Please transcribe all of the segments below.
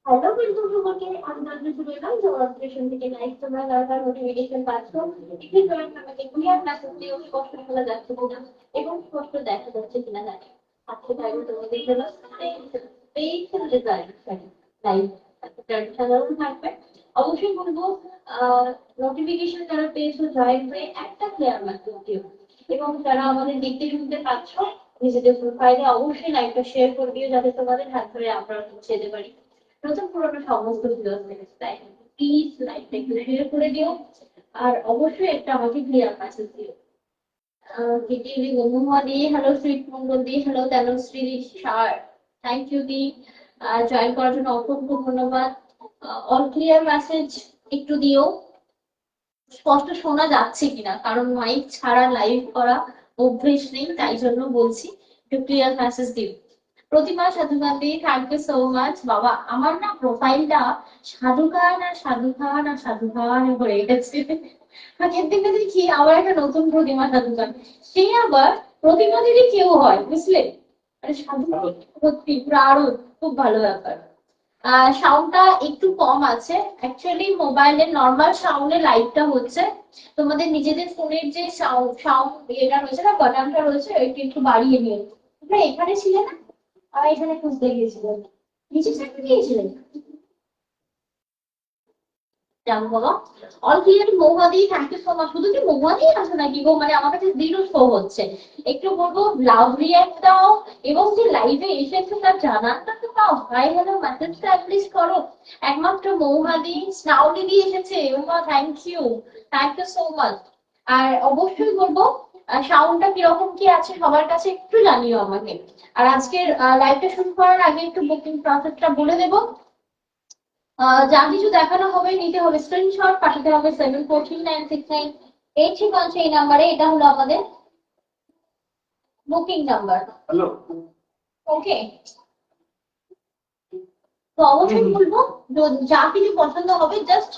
Hello বন্ধু তোমাকে আমি জানতে চাইলাম যে অপারেশন থেকে লাইক তোমরা কার নোটিফিকেশন পাচ্ছ একটু জয়েন আমাকে ক্লিয়ার মেসেজ দিয়ে স্পষ্ট শোনা যাচ্ছে কিনা এবং স্পষ্ট দেখা যাচ্ছে কিনা জানি আজকে টাইম তোমাদের জন্য স্পেশাল ডিজাইন লাইভ সাধারণ থাকবে অবশ্যই বলবো নোটিফিকেশন যারা পেয়েছো জয়েন হয়ে একটা ক্লিয়ার মেসেজ দিও এবং যারা আমাদের দেখতে শুনতে পাচ্ছ নিজেদের প্রোফাইলে অবশ্যই লাইভটা শেয়ার করে দিও যাতে তোমাদের হাত ধরে আমরা পৌঁছে যেতে পারি নতুন পুরোনো সমস্ত তাই প্লিজ লাইকটা একটু শেয়ার করে দিও আর অবশ্যই একটা আমাকে ক্লিয়ার মেসেজ দিও দিদি মহুয়া দি হ্যালো সুইট মঙ্গল দি hello Tenshri sir thank you দি জয়েন করার জন্য অসংখ্য ধন্যবাদ অল ক্লিয়ার মেসেজ একটু দিও স্পষ্ট শোনা যাচ্ছে কিনা কারণ মাইক ছাড়া লাইভ করা অভ্যেস নেই তাই জন্য বলছি একটু ক্লিয়ার মেসেজ দিও প্রতিমা সাধুকান্তি থ্যাংক ইউ সো মাচ বাবা আমার না প্রোফাইলটা সাধু খান আর সাধু খান আর সাধু খান হয়ে গেছে আগের দিনে দেখি আবার একটা নতুন প্রতিমা সাধুকান সে আবার প্রতিমা দিদি কেউ হয় বুঝলে মানে সাধু সত্যি পুরো আরো খুব ভালো ব্যাপার সাউন্ডটা একটু কম আছে অ্যাকচুয়ালি মোবাইলের নর্মাল সাউন্ডে লাইভটা হচ্ছে তোমাদের নিজেদের ফোনের যে সাউন্ড এটা রয়েছে না বাটনটা রয়েছে ওইটা একটু বাড়িয়ে নিও তোমরা এখানে ছিলে না আর এখানে খুঁজতে গিয়েছিলেন নিচে চাকরি গিয়েছিলেন যাবো বাবা অল ক্লিয়ার মহুয়াদি থ্যাংক ইউ সো মাচ শুধু কি মহুয়াদি আছে নাকি গো মানে আমার কাছে জিরো শো হচ্ছে একটু বলবো লাভ রিয়াক্ট দাও এবং যে লাইভে এসেছে তার জানানটা তো দাও হাই হ্যালো মেসেজটা অ্যাটলিস্ট করো একমাত্র মহুয়াদি স্নাউলি দিয়ে এসেছে থ্যাংক ইউ সো মাচ আর অবশ্যই বলবো সাউন্ডটা কিরকম কি আছে সবার কাছে একটু জানিও আমাকে আর আজকের লাইভটা শুরু করার আগে একটু বুকিং প্রসেসটা বলে দেবো যা কিছু দেখানো হবে নিতে হবে স্ক্রিনশট পাঠাতে হবে 743969 এই নাম্বারে এটা হলো আমাদের বুকিং নাম্বার হ্যালো ওকে তো অবশ্যই বলবো যা কিছু পছন্দ হবে জাস্ট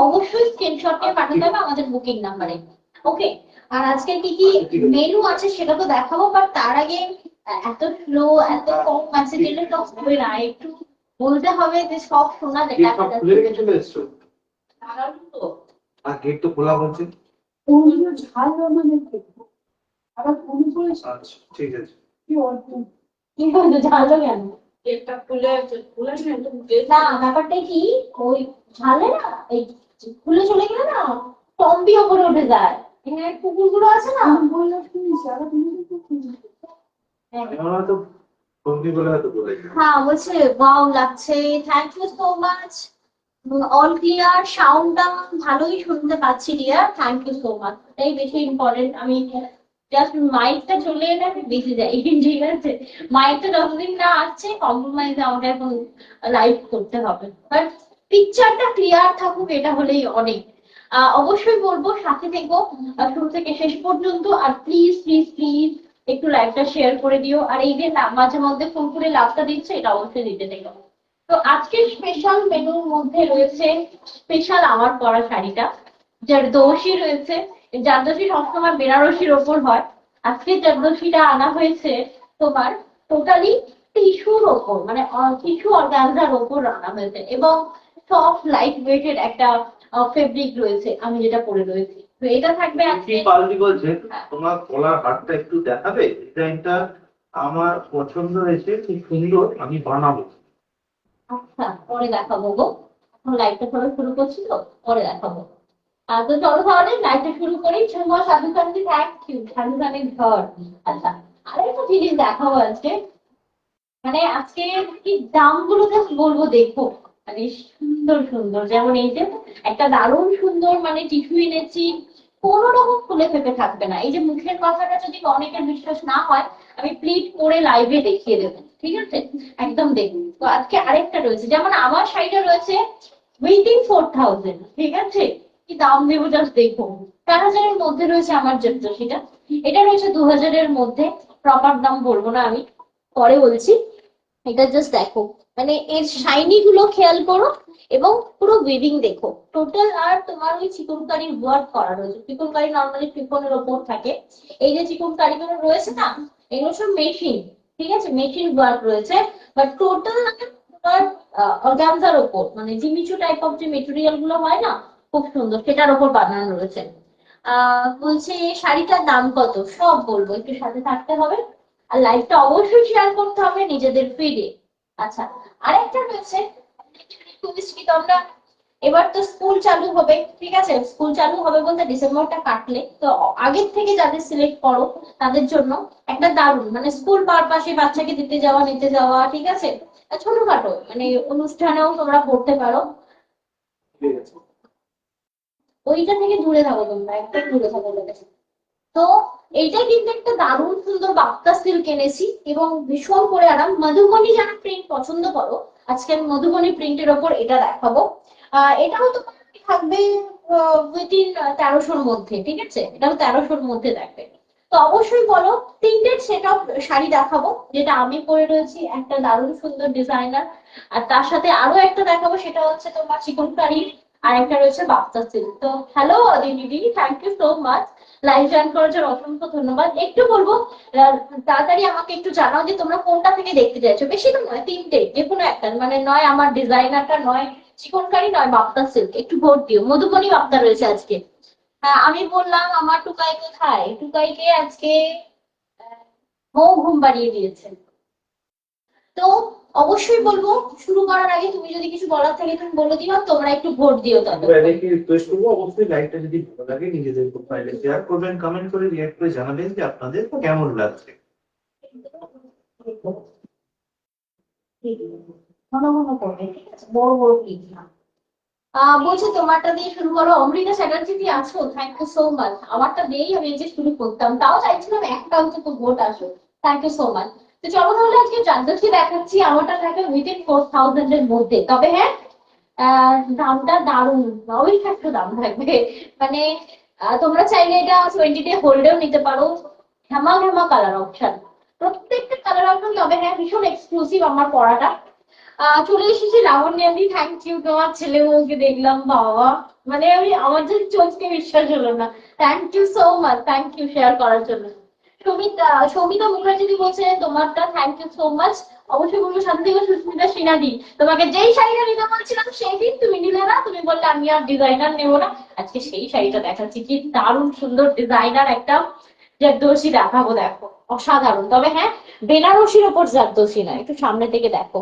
অবশ্যই স্ক্রিনশট নিয়ে পাঠাতে হবে আমাদের বুকিং নাম্বারে ওকে আর আজকে কি কি মেনু আছে সেটা তো দেখাবো বাট তার আগে এত স্লো এত কম মেসেজ দিলে তো হবে না একটু বলতে হবে যে সব শোনা দেখা যাচ্ছে আর গেট তো খোলা বলছে ঝাল মানে আবার ফোন করে আচ্ছা ঠিক আছে কি অদ্ভুত কি হলো ঝালও কেন গেটটা খুলে খুলে না ব্যাপারটা কি ওই ঝালে না এই খুলে চলে গেলে না টম্বি ওপরে উঠে যায় এখানে কুকুরগুলো আছে না হ্যাঁ বলছে ওয়াও লাগছে thank you so much all clear সাউন্ডটা ভালোই শুনতে পাচ্ছি dear thank you so much এটাই বেশি ইম্পর্টেন্ট আমি জাস্ট মাইকটা চলে এলে আমি বেঁচে যাই ঠিক আছে মাইকটা যতদিন না আসছে কম্প্রোমাইজ আমাকে এখন লাইভ করতে হবে বাট পিকচারটা ক্লিয়ার থাকুক এটা হলেই অনেক অবশ্যই বলবো সাথে থেকো শুরু থেকে শেষ পর্যন্ত আর প্লিজ প্লিজ প্লিজ একটু লাইভটা শেয়ার করে দিও আর এই যে মাঝে মধ্যে ফোন করে লাভটা দিচ্ছে এটা অবশ্যই দিতে থেকো তো আজকের স্পেশাল মেনুর মধ্যে রয়েছে স্পেশাল আমার পরা শাড়িটা জারদোশি রয়েছে জারদোশি সবসময় বেনারসির ওপর হয় আজকে জারদোশিটা আনা হয়েছে তোমার টোটালি টিস্যুর ওপর মানে টিস্যু অর্গানজার ওপর আনা হয়েছে এবং সফট লাইট ওয়েটের একটা ফেব্রিক রয়েছে আমি যেটা পরে রয়েছি তো এটা থাকবে আজকে পালটি বলছে তোমার কলার হাতটা একটু দেখাবে ডিজাইনটা আমার পছন্দ হয়েছে খুব সুন্দর আমি বানাবো আচ্ছা পরে দেখাবো গো এখন লাইভটা সবাই শুরু করছি তো পরে দেখাবো তো চলো তাহলে লাইভটা শুরু করি ঝুমা সাধু খানকে থ্যাংক ইউ সাধু খানের ঘর আচ্ছা আরেকটা জিনিস দেখাবো আজকে মানে আজকে কি দামগুলো জাস্ট বলবো দেখো মানে সুন্দর সুন্দর যেমন এই যে একটা দারুণ সুন্দর মানে টিস্যু এনেছি কোনো রকম খুলে ফেপে থাকবে না এই যে মুখের কথাটা যদি অনেকের বিশ্বাস না হয় আমি প্লিট করে লাইভে দেখিয়ে দেবো ঠিক আছে একদম দেখুন তো আজকে আরেকটা রয়েছে যেমন আমার শাড়িটা রয়েছে উইথিন 4000 ঠিক আছে কি দাম দেবো জাস্ট দেখো 4000-এর মধ্যে রয়েছে আমার সেটা এটা রয়েছে 2000-এর মধ্যে প্রপার দাম বলবো না আমি পরে বলছি এটা জাস্ট দেখো মানে এর শাইনি গুলো খেয়াল করো এবং পুরো উইভিং দেখো টোটাল আর তোমার ওই চিকনকারির ওয়ার্ক করা রয়েছে চিকনকারি নর্মালি চিকনের ওপর থাকে এই যে চিকনকারি গুলো রয়েছে না এগুলো সব মেশিন ঠিক আছে মেশিন ওয়ার্ক রয়েছে বাট টোটাল তোমার অর্গানজার ওপর, মানে জিমিচু টাইপ অফ যে মেটেরিয়াল গুলো হয় না, খুব সুন্দর, সেটার ওপর বানানো রয়েছে। বলছে শাড়িটার দাম কত, সব বলবো, একটু সাথে থাকতে হবে, আর লাইভটা অবশ্যই শেয়ার করতে হবে নিজেদের ফিডে। আচ্ছা, আরেকটা রয়েছে রিকোয়েস্ট কি, তোমরা এবার তো স্কুল চালু হবে, ঠিক আছে, স্কুল চালু হবে বলতে ডিসেম্বরটা কাটলে তো আগের থেকে যাদের সিলেক্ট করো তাদের জন্য একটা দারুণ, মানে স্কুল পারপাসে বাচ্চাকে দিতে যাওয়া নিতে যাওয়া, ঠিক আছে, ছোটখাটো মানে অনুষ্ঠানেও তোমরা পড়তে পারো। ওইটা থেকে দূরে থাকো, তোমরা একদম দূরে থাকো বলে। তো এইটা কিন্তু একটা দারুণ সুন্দর বাক্তা সিল্ক এনেছি এবং ভীষণ করে আরাম। মধুবনী যারা প্রিন্ট পছন্দ করো, আজকে আমি মধুবনী প্রিন্টের ওপর এটা দেখাবো। এটাও তো থাকবে উইদিন 1300-র মধ্যে, ঠিক আছে, এটাও 1300-র মধ্যে থাকবে। তো অবশ্যই বলো, তিনটে সেট অফ শাড়ি দেখাবো, যেটা আমি পরে রয়েছি একটা দারুণ সুন্দর ডিজাইনার, আর তার সাথে আরো একটা দেখাবো, সেটা হচ্ছে তোমার চিকনকারি, আর একটা রয়েছে বাক্তা সিল্ক। তো হ্যালো দিদি, thank you so much, live join করার জন্য অসংখ্য ধন্যবাদ। একটু বলবো তাড়াতাড়ি আমাকে একটু জানাও যে তোমরা কোনটা থেকে দেখতে চাইছো, বেশি তো নয়, তিনটে যে কোনো একটা, মানে নয় আমার ডিজাইনারটা, নয় চিকনকারি, নয় বাপ্তা সিল্ক, একটু ভোট দিও। মধুবনী বাপ্তা রয়েছে আজকে। হ্যাঁ, আমি বললাম আমার টুকাই কোথায়, টুকাইকে আজকে মৌ ঘুম পাড়িয়ে দিয়েছে। তো অবশ্যই বলবো, শুরু করার আগে তুমি যদি কিছু বলার থাকে তুমি বলে দিও, তোমরা একটু ভোট দিও। তবে এবারে রিকোয়েস্ট করবো, অবশ্যই লাইকটা যদি ভালো লাগে নিজেদের প্রোফাইলে শেয়ার করবেন, কমেন্ট করে রিঅ্যাক্ট করে জানাবেন যে আপনাদের কেমন লাগছে। ঘন ঘন করবে, ঠিক আছে, বড় বড় প্লিজ না। বলছে তোমারটা দিয়ে শুরু করো। অমৃতা চ্যাটার্জি দিয়ে আছো, থ্যাংক ইউ সো মাচ। আমারটা দিয়েই আমি এই যে শুরু করতাম, তাও চাইছিলাম একটা অন্তত ভোট আসো, থ্যাংক ইউ সো মাচ। তো চলো তাহলে আজকে জানদস্তি দেখাচ্ছি, আমারটা থাকে উইদিন 4000 এর মধ্যে, তবে হ্যাঁ দামটা দারুণ, অবিশ্বাস্য দাম থাকবে, মানে তোমরা চাইলে এটা 20 ডে হোল্ডেও নিতে পারো। ঘামা ঘামা কালার অপশন, প্রত্যেকটা কালার অপশন, তবে হ্যাঁ ভীষণ এক্সক্লুসিভ আমার পড়াটা। চলে এসেছি লাবণ্যাদি, থ্যাংক ইউ, তোমার ছেলে বউকে দেখলাম, বাবা মানে আমি আমার যে চোখকে বিশ্বাস হলো না, thank you so much, thank you share করার জন্য। সৌমিতা মুখার্জি বলছে তোমারটা, থ্যাংক ইউ সো মাচ। অবশ্যই বলবো সাথে থেকে সুস্মিতা সিনহা, তোমাকে যেই শাড়িটা নিতে বলছিলাম সেই দিন তুমি নিলে না, তুমি বললে আমি আর ডিজাইনার নেবো না, আজকে সেই শাড়িটা দেখাচ্ছি, কি দারুণ সুন্দর ডিজাইনার একটা জারদোসি দেখাবো, দেখো অসাধারণ। তবে হ্যাঁ বেনারসির ওপর জারদোসি না, একটু সামনে থেকে দেখো,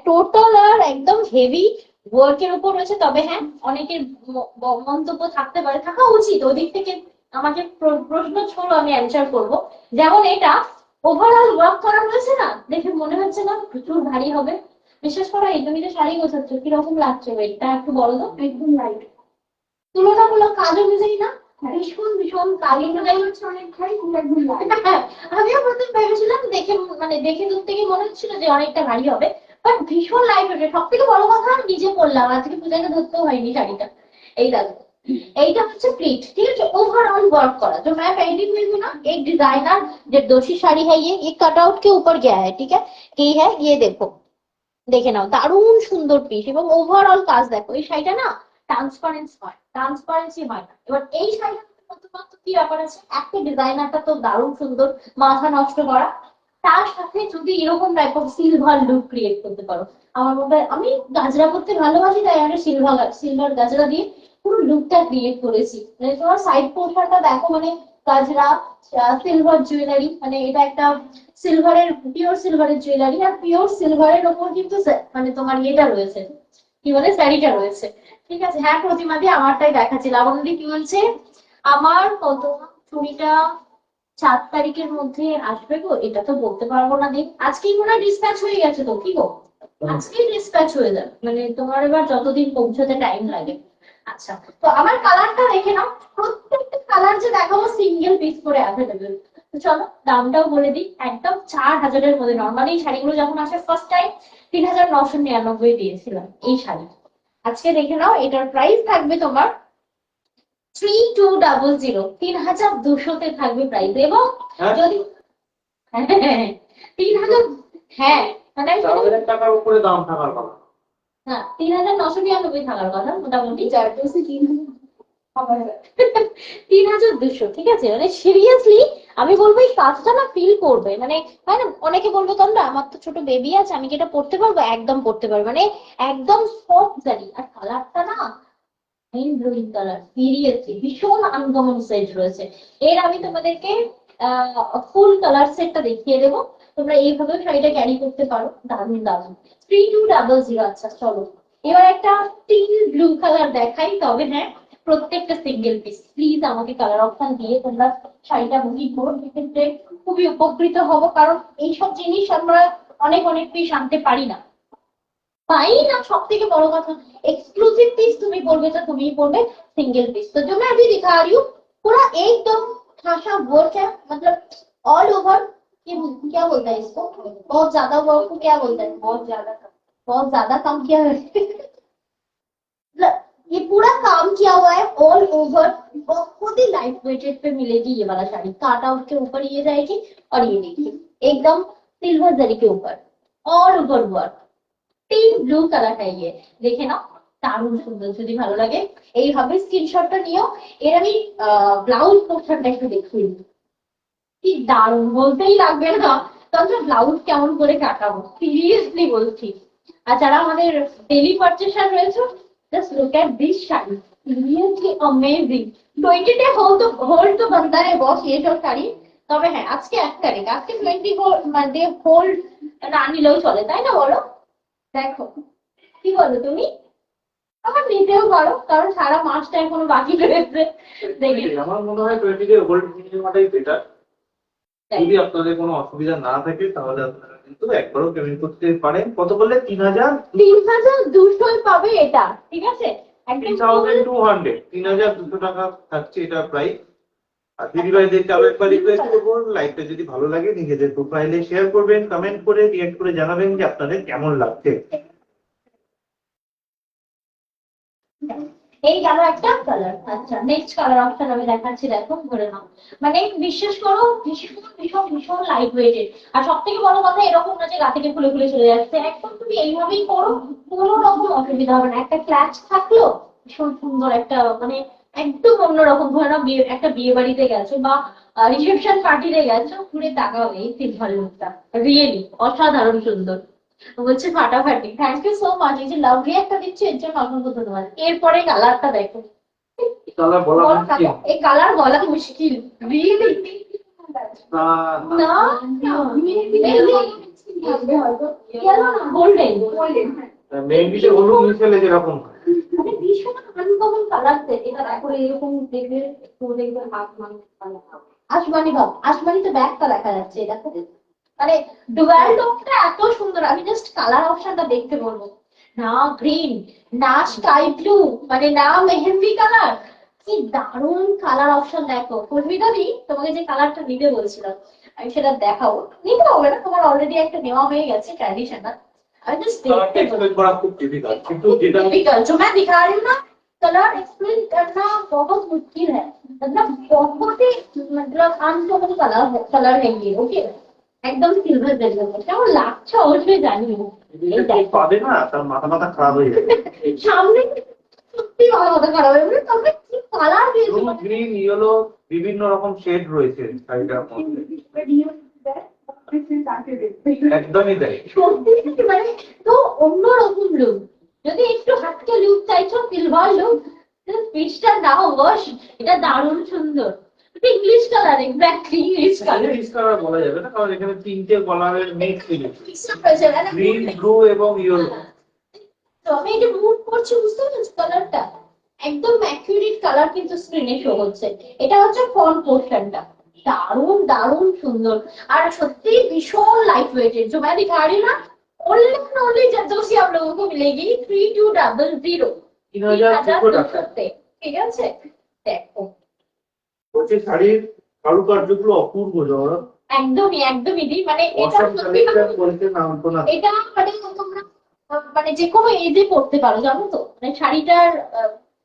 টোটাল আর একদম হেভি ওয়ার্কের উপর রয়েছে। তবে হ্যাঁ অনেকের মন্তব্য থাকতে পারে, থাকা উচিত, ওদিক থেকে আমাকে প্রশ্ন ছোড়ো, আমি অ্যান্সার করবো। যেমন এটা ওভারঅল ওয়ার্ক করা রয়েছে না, দেখে মনে হচ্ছে না প্রচুর ভারী হবে। বিশেষ করে এই তুমি যে শাড়ি গোছাচ্ছ, কিরকম লাগছে এটা একটু বলো তো। একদম লাইট, তুলনামূলক কাজ অনুযায়ী না, ভীষণ ভীষণ কাজ অনুযায়ী হচ্ছে অনেকটাই একদম light। আমিও প্রথম ভেবেছিলাম, দেখে মানে দেখে দূর থেকে মনে হচ্ছিল যে অনেকটা ভারী হবে, বাট ভীষণ লাইট ওঠে। সব থেকে বড় কথা আমি নিজে পরলাম, আজকে পূজাকে ধরতেও হয়নি শাড়িটা। এই দেখো, এইটা হচ্ছে প্লিট, ঠিক আছে, ओवरऑल वर्क करा जो मैं पहनी हुई हूँ ना, एक डिजाइनर जरदोशी साड़ी है, ये कटआउट के ऊपर गया है, ठीक है, यही है, ये देखो, দেখে নাও, দারুণ সুন্দর পিস এবং ওভারঅল কাজ দেখো। এই শাড়িটা না ট্রান্সপারেন্সি হয় না। এবার এই শাড়িটা নতুনত্ব কি ব্যাপার আছে, একটা ডিজাইনারটা তো দারুণ সুন্দর, মাথা নষ্ট করা, তার সাথে যদি এরকম type of silver look create করতে পারো। আমার মনে হয়, আমি গাজরা করতে ভালোবাসি, তাই আমি সিলভার গাজরা দিয়ে পুরো লুকটা ক্রিয়েট করেছি। মানে তোমার সাইড পোর্শনটা দেখো, মানে গাজরা, সিলভার জুয়েলারি, মানে এটা একটা সিলভারের, পিওর সিলভারের জুয়েলারি, আর পিওর সিলভারের ওপর কিন্তু মানে তোমার ইয়েটা রয়েছে, কি বলে, শাড়িটা রয়েছে, ঠিক আছে। হ্যাঁ প্রতিমা দিয়ে আমারটাই দেখাচ্ছি। লাবণী কি বলছে, আমার কত চুড়িটা 4 তারিখের মধ্যে আসবে গো, এটা তো বলতে পারবো না, দেখ আজকেই মনে হয় ডিসপ্যাচ হয়ে গেছে তো, কি গো, আজকেই ডিসপ্যাচ হয়ে যাবে, মানে তোমার এবার যতদিন পৌঁছতে টাইম লাগে। আচ্ছা, তো আমার কালারটা দেখে নাও, প্রত্যেকটা কালার যে দেখাবো সিঙ্গেল পিস করে অ্যাভেলেবেল। তো চলো দামটাও বলে দিই, একদম 4000-এর মধ্যে। নর্মালি এই শাড়িগুলো যখন আসে ফার্স্ট টাইম 3999 দিয়েছিলাম এই শাড়ি, আজকে দেখে নাও এটার প্রাইস থাকবে তোমার 3200, 3200-তে থাকবে প্রাইস। এবং যদি 3000, হ্যাঁ মানে 4000 টাকার উপরে দাম থাকার কথা। হ্যাঁ 3999 থাকার কথা মোটামুটি, 3200, ঠিক আছে, মানে সিরিয়াসলি আমি বলবো এই কাজটা না ফিল করবে, মানে হয় না অনেকে বলবে তোমরা আমার তো ছোট বেবি আছে আমি কি এটা পড়তে পারবো, একদম পড়তে পারবে, মানে একদম সফট জারি। আর কালারটা না মাইন্ড ব্লোয়িং কালার, সিরিয়াসলি ভীষণ আনকমন সেট রয়েছে। এর আমি তোমাদেরকে ফুল কালার সেটটা দেখিয়ে দেবো, তোমরা এইভাবে শাড়িটা ক্যারি করতে পারো, দারুণ দারুণ। 3200। আচ্ছা চলো এবার একটা টিল ব্লু কালার দেখাই, তবে হ্যাঁ প্রত্যেকটা সিঙ্গেল পিস। প্লিজ আমাকে কালার অপশন দিয়ে তোমরা শাড়িটা বুকিং করো, সেক্ষেত্রে খুবই উপকৃত হব, কারণ এইসব জিনিস আমরা অনেক অনেক পিস আনতে পারি না, पाई ना। सब থেকে বড় কথা एक्सक्लूसिव पीस তুমি বলবে তো তুমিই পড়বে, सिंगल पीस। तो जो मैं अभी दिखा रही हूँ पूरा एकदम खासा वर्क है, मतलब ऑल ओवर। ये क्या बोलता है इसको, बहुत ज्यादा वर्क को क्या बोलते हैं, बहुत ज्यादा काम किया है ये पूरा काम किया हुआ है ऑल ओवर। बहुत ही लाइट वेटेड पे मिलेगी ये वाला साड़ी, काट आउट के ऊपर ये जाएगी, और ये देखिए एकदम सिल्वर जरी के ऊपर all over work. Team blue কালারটা ইয়ে দেখে নাও, দারুণ সুন্দর। যদি ভালো লাগে এইভাবে স্ক্রিনশটটা নিও। এর আমি ব্লাউজ পোর্শনটা একটু দেখিয়ে দিই, কি দারুণ, বলতেই লাগবে না তাহলে ব্লাউজ কেমন করে কাটাবো, সিরিয়াসলি বলছি। আর যারা আমাদের ডেলি পারচেসার রয়েছে, just look at this sari, seriously amazing. 20 day hold তো बनता है বস ये सब শাড়ি। তবে হ্যাঁ আজকে 1 তারিখ, আজকে 20 ডে হোল্ড না নিলেও চলে, তাই না বলো? দেখো কি বলো তুমি, আবার নিতেও পারো কারণ সারা মাসটা এখনো বাকি রয়েছে। দেখে আমার মনে হয় 20 ডে গোল্ড নেওয়াটাই বেটার। যদি আপনাদের কোনো অসুবিধা না থাকে তাহলে আপনারা কিন্তু একবারও পেমেন্ট করতে পারেন। কত বললে? 3200 পাবে এটা, ঠিক আছে? একদম 3200, 3200 টাকা থাকছে এটা প্রাইস। আর দিদিভাইদেরকে আরো একবার রিকোয়েস্ট করবো, লাইভটা যদি ভালো লাগে নিজেদের প্রোফাইলে শেয়ার করবেন, কমেন্ট করে রিঅ্যাক্ট করে জানাবেন যে আপনাদের কেমন লাগছে। এই গেল একটা কালার। আচ্ছা নেক্সট কালার অপশন আমি দেখাচ্ছি, দেখো ধরে নাও, মানে বিশ্বাস করো ভীষণ ভীষণ ভীষণ লাইট ওয়েটেড। আর সব থেকে বড় কথা এরকম না যে গা থেকে খুলে খুলে চলে যাচ্ছে, একদম তুমি এইভাবেই করো, কোনো রকম অসুবিধা হবে না। একটা ক্লাচ থাকলো, ভীষণ সুন্দর একটা, মানে একদম অন্যরকম। ধরে নাও একটা বিয়ে বাড়িতে গেছো বা রিসেপশন পার্টিতে গেছো, ঘুরে তাকাও এই সিলভার লুকটা, রিয়েলি অসাধারণ সুন্দর। বলছে ফাটাফাটি, থ্যাংক ইউ সো মাচ। এই যে লাভলি একটা দিচ্ছে এর জন্য অসংখ্য ধন্যবাদ। এরপরে কালারটা দেখো, কালার বলা মুশকিল, এই কালার বলা মুশকিল রিয়েলি। না না গোল্ডেন মেহেন্দিতে হলুদ মিশালে যেরকম হয়। মানে ভীষণ আনকমন কালার সেট। এটা দেখো এরকম দেখবে, একটু দেখবে আসমানি ভাব, আসমানি তো ব্যাগটা দেখা যাচ্ছে, এটা মানে ডুয়াল টোনটা এত সুন্দর। আমি জাস্ট কালার অপশনটা দেখতে বলবো, না গ্রিন না স্কাই ব্লু, মানে না মেহেন্দি কালার, কি দারুণ কালার অপশন। দেখো কর্মিদাদি তোমাকে যে কালারটা নিতে বলছিলাম আমি সেটা দেখাবো, নিতে হবে না, তোমার অলরেডি একটা নেওয়া হয়ে গেছে ট্র্যাডিশনাল। আমি জাস্ট দেখতে एक्सप्लेन करा खूब डिफिकल्ट, কিন্তু যেটা डिफिकल्ट जो मैं दिखा रही हूँ ना, कलर एक्सप्लेन करना बहुत मुश्किल है, मतलब बहुत ही मतलब अनकॉमन कलर है ये। ओके একদম সিলভার জেলের মধ্যে, কেমন লাগছে অবশ্যই জানিও। এই যে পাবে না তার মাথা মাথা খারাপ হয়ে যাবে। সামনে সত্যি মাথা খারাপ হয়ে যাবে, তবে কি কালার দিয়েছে, ব্লু গ্রিন ইয়েলো বিভিন্ন রকম শেড রয়েছে শাড়িটার মধ্যে, একদমই তাই। সত্যি মানে তো অন্যরকম লুক। যদি একটু হাটকে লুক চাইছো, সিলভার লুক, পিচটা নাও বস, এটা দারুণ সুন্দর। English colour, exactly English colour. English colour বলা যাবে না কারণ এখানে তিনটে কালারের মিক্স হয়েছে, গ্রিন ব্লু এবং ইয়েলো। তো আমি এটা মুভ করছি, বুঝতে পারছো কালারটা একদম অ্যাকুরেট কালার কিন্তু স্ক্রিনে শো হচ্ছে। এটা হচ্ছে ফ্রন্ট পোর্শনটা, দারুণ দারুণ সুন্দর। আর সত্যি ভীষণ লাইট ওয়েটেড। जो मैं दिखा रही हूँ ना, ओनली ओनली जर्दोसी आप लोगों को मिलेगी 3200, 3200 ঠিক আছে? দেখো বলছি শাড়ির কারুকার্যগুলো অপূর্ব জওহরা, একদমই একদমই দি, মানে এটা অসম সত্যি কালেকশন বলতে নাম তো না। এটা মানে তোমরা মানে যে কোনো এজে পড়তে পারো, জানো তো? মানে শাড়িটার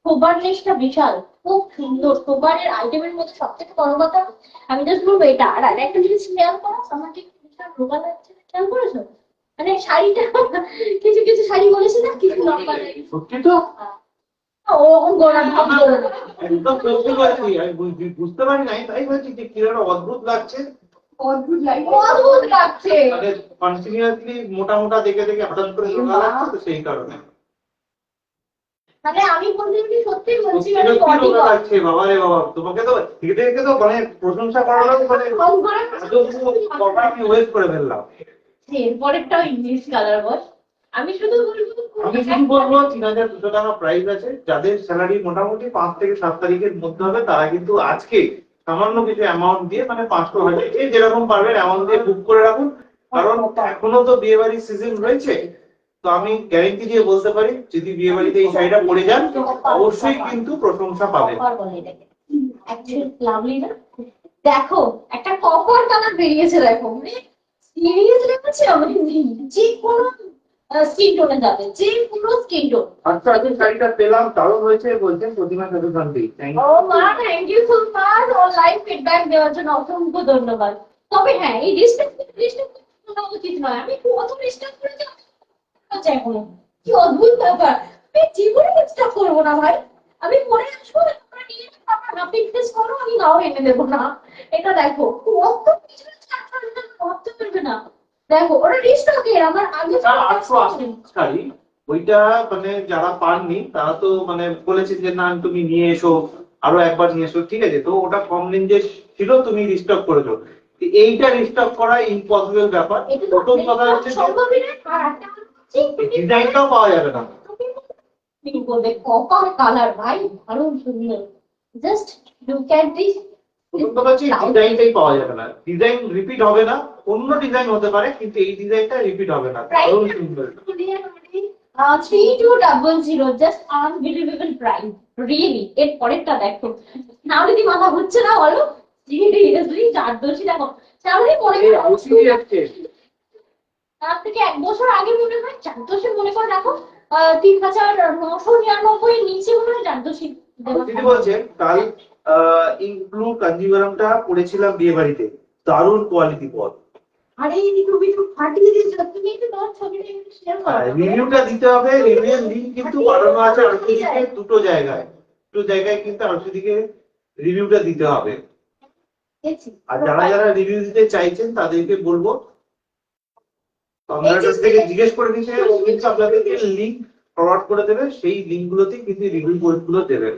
সোবারনেসটা বিশাল, খুব সুন্দর। সোবারের আইটেমের মধ্যে সবথেকে বড় কথা আমি জাস্ট বলবো এটা। আর একটা জিনিস খেয়াল করো, আমাকে বিশাল রোগা লাগছে, খেয়াল করেছো? মানে শাড়িটা কিছু কিছু শাড়ি বলেছি না কিছু লম্বা লাগে, সত্যি তো ওরকম করা ভাব করো না। একদম সত্যি বলছি, আমি বুঝতে পারি নাই, তাই বলছি যে কিরকম অদ্ভুত লাগছে। অদ্ভুত লাগছে, অদ্ভুত লাগছে। মানে কন্টিনিউয়াসলি মোটা মোটা দেখে দেখে হঠাৎ করে রোগা লাগছে, তো সেই কারণে মানে আমি বলছি কি, সত্যি বলছি, সত্যি মানে সত্যি বডি রোগা লাগছে। বাবা রে বাবা, তোমাকে তো দেখে দেখে তো মানে প্রশংসা করানো মানে কথা আমি ওয়েস্ট করে ফেললাম। এরপরেরটাও ইংলিশ কালার বল। আমি শুধু বলবো আমি শুধু বলবো ৩,২০০ টাকা প্রাইস আছে। যাদের স্যালারি মোটামুটি ৫ থেকে ৭ তারিখের মধ্যে হবে, তারা কিন্তু আজকে সামান্য কিছু অ্যামাউন্ট দিয়ে, মানে ৫০০ যে যেরকম পারবেন অ্যামাউন্ট দিয়ে বুক করে রাখুন। কারণ এখনো তো বিয়ে বাড়ির সিজন রয়েছে। তো আমি গ্যারেন্টি দিয়ে বলতে পারি, যদি বিয়ে বাড়িতে এই শাড়িটা পরে যান, অবশ্যই কিন্তু প্রশংসা পাবেন। লাভলি না? দেখো একটা কপার কালার বেরিয়েছে, দেখো মানে সিরিয়াসলি বলছি, আমি যে কোনো স্কিন টোনে যাবে, যে কোনো স্কিন টোন। আচ্ছা, আমি শাড়িটা পেলাম, দারুণ হয়েছে বলছেন প্রতিমা চতুর্থী। ও মা, থ্যাংক ইউ সো মাচ। ও লাইভ ফিডব্যাক দেওয়ার জন্য অসংখ্য ধন্যবাদ। তবে হ্যাঁ, এই রিস্টেপ করা উচিত নয়। আমি কত রিস্টেপ করে যাচ্ছি এখনো, কি অদ্ভুত ব্যাপার। আমি জীবনে রিস্টেপ করবো না ভাই। আমি পরে আসবো, তোমরা নিয়ে আমার হাফি ফেস করো, আমি নাও এনে দেবো না। এটা দেখো কত কিছু ভাবতে পারবে না। দেখো ওটা রিস্টকের, আমার আগে ৮৮০ শাড়ি, ওইটা মানে যারা পাননি তারা তো মানে বলেছে যে না তুমি নিয়ে এসো, আরো একবার নিয়ে এসো, ঠিক আছে। তো ওটা কম রেঞ্জে ছিল, তুমি রিস্টক করেছো। এইটা রিস্টক করা ইম্পসিবল ব্যাপার। এটা তো প্রথম কথা হচ্ছে সম্ভবই না। আর একটা হচ্ছে ডিজাইনটাও পাওয়া যাবে না। তুমি বলবে কপার কালার, ভাই দারুণ সুন্দর। Just look at this. প্রথম কথা হচ্ছে ডিজাইনটাই পাওয়া যাবে না, ডিজাইন রিপিট হবে না। অন্য ডিজাইন হতে পারে, কিন্তু এই ডিজাইনটা রিপিট হবে না। দারুণ সুন্দর। 3200, জাস্ট আনবিলিভেবল প্রাইস, রিয়েলি। এর পরেরটা দেখো, না যদি মাথা ঘুরছে না বলো, সিরিয়াসলি 4 দেখো, তাহলে মনে এই করো আউটফিটই যাচ্ছে। তার থেকে 1 বছর আগে মনে হয় 4 মনে করে দেখো, 3999 নিচে মনে হয় 4 দিদি বলছে কাল ইনক্লু কাঞ্জিভারামটা পড়েছিলাম বিয়ে বাড়িতে, দারুণ কোয়ালিটি পদ। আরে তুমি তো ফাটিয়ে দিয়েছো, তুমি একটু তোমার ছবিটা একটু শেয়ার করো। রিভিউটা দিতে হবে। রিভিউর লিংক কিন্তু বাড়ানো আছে আরসিদিকে দুটো জায়গায়, কিন্তু আরসিদিকে রিভিউটা দিতে হবে। আর যারা যারা রিভিউ দিতে চাইছেন তাদেরকে বলবো আপনার কাছ থেকে জিজ্ঞেস করে নিতে, ও কিন্তু আপনাদেরকে লিংক ফরওয়ার্ড করে দেবে, সেই লিংক গুলোতে কিন্তু রিভিউ গুলো দেবে।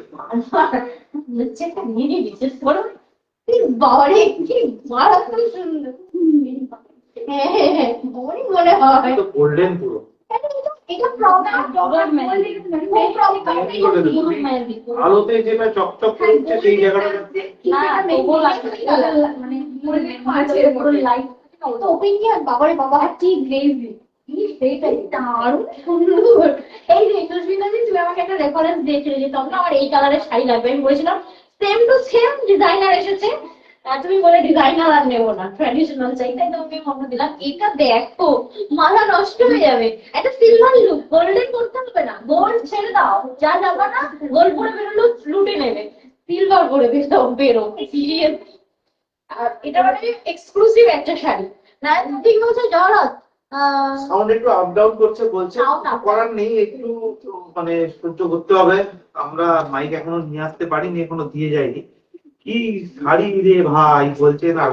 হচ্ছে একটা মিনি বিশেষ করো, বাবারে কি মারাত্মক সুন্দর। হ্যাঁ হ্যাঁ হ্যাঁ, বড়ই মনে হয় তো গোল্ডেন পুরো। এটা আলোতে যেটা চকচক করছে সেই জায়গাটা বাবারে বাবা, কি গ্লেজি, দারুণ সুন্দর। এই যে সুস্মিতাদি, তুমি আমাকে একটা রেফারেন্স দিয়েছিলে যে তখন আমার এই কালারের শাড়ি লাগবে, আমি বলেছিলাম সেম টু সেম ডিজাইনার এসেছে। তুমি বলে ডিজাইনার আর নেবো না, ট্র্যাডিশনাল চাই, তাই তোমাকে মনে দিলাম। এটা দেখো, মাথা নষ্ট হয়ে যাবে। একটা সিলভার লুক, গোল্ডেন করতে হবে না, গোল্ড ছেড়ে দাও, যা যাবা না গোল্ড পরে বেরোলো লুটে নেবে, সিলভার করে বেরো সিরিয়াস। আর এটা মানে এক্সক্লুসিভ একটা শাড়ি না, ঠিক বলছো জহরত। সাউন্ড একটু আপ ডাউন করছে বলছে, করার নেই, একটু মানে সহ্য করতে হবে। আমরা মাইক এখনো নিয়ে আসতে পারিনি, এখনো দিয়ে যায়নি। কি শাড়ি রে ভাই বলছেন। আর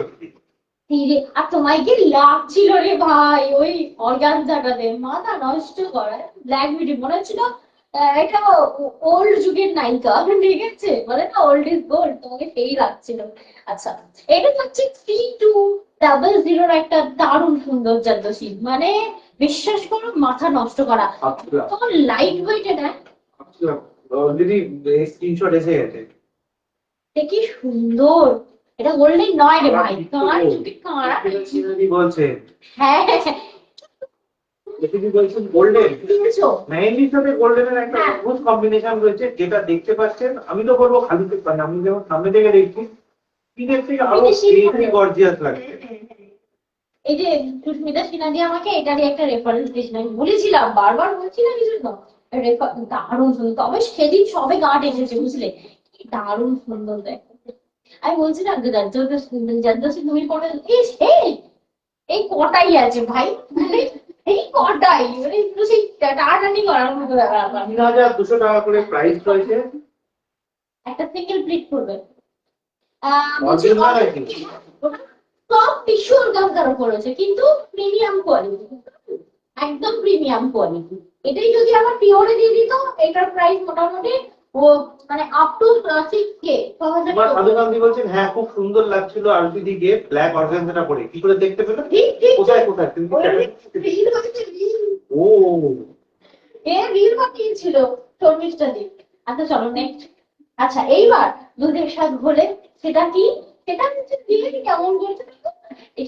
আর তোমায় কি লাগছিল রে ভাই ওই অর্গানজাটাতে, মাথা নষ্ট করা। ব্ল্যাক বিউটি মনে হচ্ছিল এটা ওল্ড যুগের নায়িকা, ঠিক আছে, বলে না ওল্ড ইজ গোল্ড, তোমাকে সেই লাগছিল। আচ্ছা, এটা হচ্ছে 3200 একটা দারুণ সুন্দর জাদুশি, মানে বিশ্বাস করো মাথা নষ্ট করা। তখন লাইট ওয়েট এটা, অলরেডি স্ক্রিনশট এসে গেছে। কি সুন্দর। এটা গোল্ডেন নয় রে ভাই, কার যদি কারা বলছে। হ্যাঁ গোল্ডেন মেহেন্দির সাথে গোল্ডেনের একটা অদ্ভুত কম্বিনেশন রয়েছে, যেটা দেখতে পাচ্ছেন। আমি তো বলবো খালি চোখে, আমি যেমন সামনে থেকে দেখছি, পিনের থেকে আরো বেশি গর্জিয়াস লাগছে। এই যে সুস্মিতা সিনহা দিয়ে আমাকে এটারই একটা রেফারেন্স দিয়েছিল, আমি বলেছিলাম, বারবার বলছিলাম কিছু না, দারুণ সুন্দর। তবে সেদিন সবে গাঁট এসেছে, বুঝলে, কি দারুণ সুন্দর দেখো। আমি বলছিলাম যে জাদ্দাসি তুমি পরে এই কটাই আছে ভাই, মানে এই কটাই মানে একটু সেই টানাটানি করার মতো ব্যাপার। 3200 টাকা করে প্রাইস রয়েছে। একটা সিঙ্গেল প্লিট করবে অরিজিনাল নাকি? সব টিস্যু অর্গানজার উপর রয়েছে কিন্তু প্রিমিয়াম কোয়ালিটি, একদম প্রিমিয়াম কোয়ালিটি। এটাই যদি আমার পিওরে দিয়ে দিত এটার প্রাইস মোটামুটি ও মানে আপ টু 6K, তোমার সাধু গান্ধী বলছেন হ্যাঁ খুব সুন্দর লাগছিল আরতি দিকে ব্ল্যাক অর্গানজাটা পরে, কি করে দেখতে পেলো? ঠিক ঠিক কোথায় কোথায় তুমি কি জানেন? রিল হয়েছে রিল, ও এ রিল বানিয়েছিল শর্মিষ্ঠা দি। আচ্ছা চলো নেক্সট। আচ্ছা এইবার দুধের স্বাদ ঘোলে, সেটা কি? সেটা হচ্ছে দিয়ে কেমন করছে দেখো?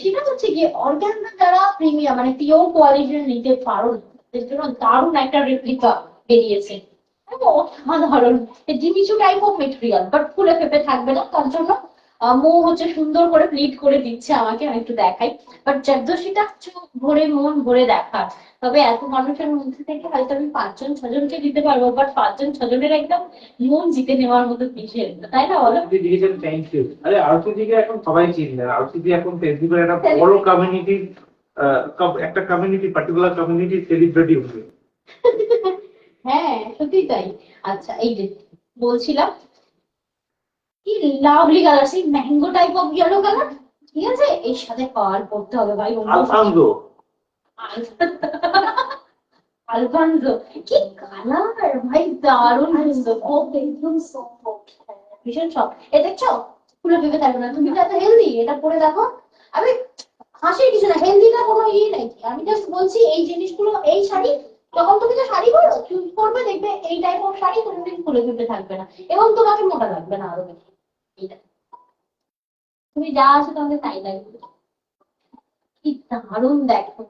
সেটা হচ্ছে গিয়ে অর্গানজা যারা প্রিমিয়াম মানে পিওর কোয়ালিটির নিতে পারো না, এর জন্য দারুণ একটা রেপ্লিকা বেরিয়েছে। অসাধারণ জিনিসও টাইপ অফ মেটেরিয়াল, বাট ফুলে ফেপে থাকবে না, তার জন্য মৌ হচ্ছে সুন্দর করে প্লিট করে দিচ্ছে আমাকে, আমি একটু দেখাই। বাট জর্দোসিটা চোখ ভরে মন ভরে দেখার, তবে এত মানুষের মধ্যে থেকে হয়তো আমি 5 জন 6 জনকে দিতে পারবো, বাট 5 জন 6 জনের একদম মন জিতে নেওয়ার মতো বিষয়, তাই না বলো? আপনি দিয়েছেন, থ্যাংক ইউ। আরে আরতি দিকে এখন সবাই চিনবে, আরতি দি এখন ফেসবুকের একটা বড় কমিউনিটি, একটা কমিউনিটি, পার্টিকুলার কমিউনিটি সেলিব্রিটি হবে। হ্যাঁ সত্যি তাই। আচ্ছা এই যে বলছিলাম কি লাভলি কালার, সেই mango type of yellow colour, ঠিক আছে, এর সাথে পার করতে হবে ভাই আলফানজো। আলফানজো, কি কালার ভাই, দারুণ সুন্দর, ও একদম সফট, ভীষণ সফট। এ দেখছো ফুলে ফেপে থাকবে না, তুমি তো এত হেলদি, এটা পরে দেখো। আমি হাসির কিছু না, হেলদি না কোনো ইয়ে নাই, আমি জাস্ট বলছি এই জিনিসগুলো, এই শাড়ি যখন তুমি তো শাড়ি পরো চুজ করবে, দেখবে এই টাইপ অফ শাড়ি কোনোদিন ফুলে ফেপে থাকবে না এবং তোমাকে মোটা লাগবে না আরো বেশি। এইটা তুমি যা আছে তোমাকে তাই লাগবে। কি দারুণ দেখো,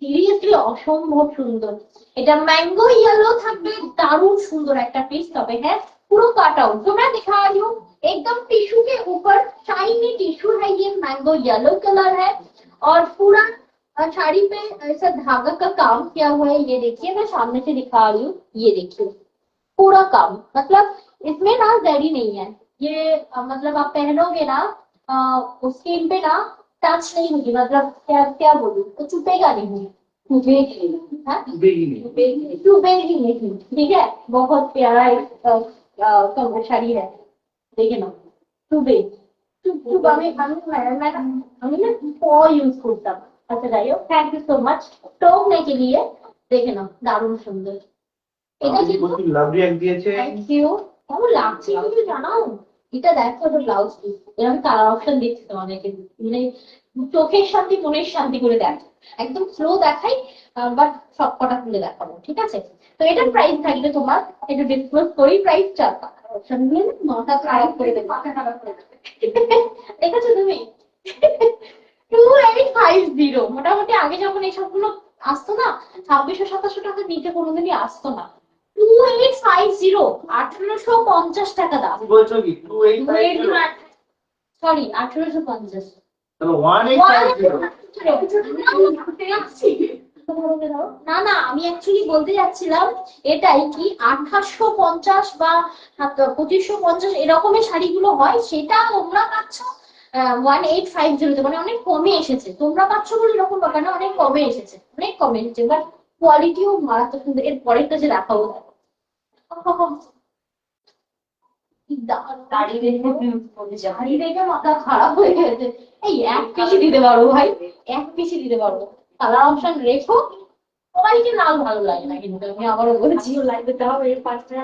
সিরিয়াসলি অসম্ভব সুন্দর। এটা ম্যাঙ্গো ইয়েলো থাকবে, দারুণ সুন্দর একটা পিস। তবে হ্যাঁ पूरा काट आउट जो मैं दिखा रही हूँ एकदम टिश्यू के ऊपर शाइनी टिश्यू है, ये मैंगो येलो कलर है और पूरा साड़ी पे ऐसा धागा का काम किया हुआ है। ये देखिए मैं सामने से दिखा रही हूँ, ये देखिए पूरा काम, मतलब इसमें ना जरी नहीं है ये, मतलब आप पहनोगे ना स्किन पे ना टच नहीं होगी, मतलब क्या क्या बोलूं तो चुपेगा नहीं, चुभेगी, हाँ चुभेगी नहीं, ठीक है। बहुत प्यारा एक শাড়ি है, দেখে নাও চুবে চুপ আমি না ইউজ করতাম। আচ্ছা যাই হোক, থ্যাংক ইউ সো মাচ টোকনে के लिए, দেখে নাও দারুণ সুন্দর। এটা কিন্তু লাভলি এক দিয়েছে। Thank you. কেমন লাগছে তুমি জানাও, এটা দেখো তো ব্লাউজ পিস, এরকম কালার অপশন দিচ্ছে তোমাদেরকে, মানে চোখের শান্তি মনের শান্তি করে দেখ, একদম স্লো দেখাই বাট সব কটা খুলে দেখাবো, ঠিক আছে। তো এটার প্রাইস থাকবে তোমার, একটু ডিসক্লোজ করি প্রাইসটা, অপশন নিয়ে মাথা খারাপ করে দেবে, মাথা খারাপ করে দেবে। দেখেছো তুমি 2850, মোটামুটি আগে যখন এইসবগুলো আসতো না 2600 2700 টাকা নিচে কোনোদিনই আসতো না। 2850, 1850 টাকা দাম। বলছো কি 2850? সরি 1850। তাহলে 1850। না না আমি অ্যাকচুয়ালি বলতে যাচ্ছিলাম এটাই কি 2850 বা 2550 এরকমের শাড়িগুলো হয়, সেটা তোমরা পাচ্ছ 1850, মানে অনেক কমে এসেছে। তোমরা পাচ্ছ বলে এরকম ব্যাপার না, অনেক কমে এসেছে, অনেক কমে এসেছে, বাট কোয়ালিটিও মারাত্মক সুন্দর। এর পরেরটা যে দেখাবো দাঁড়িয়ে মাথা খারাপ হয়ে গেছে। এই এক পিসি দিতে পারো ভাই, এক পিসি দিতে পারো, কালার অপশন রেখো। সবাইকে লাল ভালো লাগে না কিন্তু আমি আবারও বলছি, লাগবে তাও এর 5 টাকা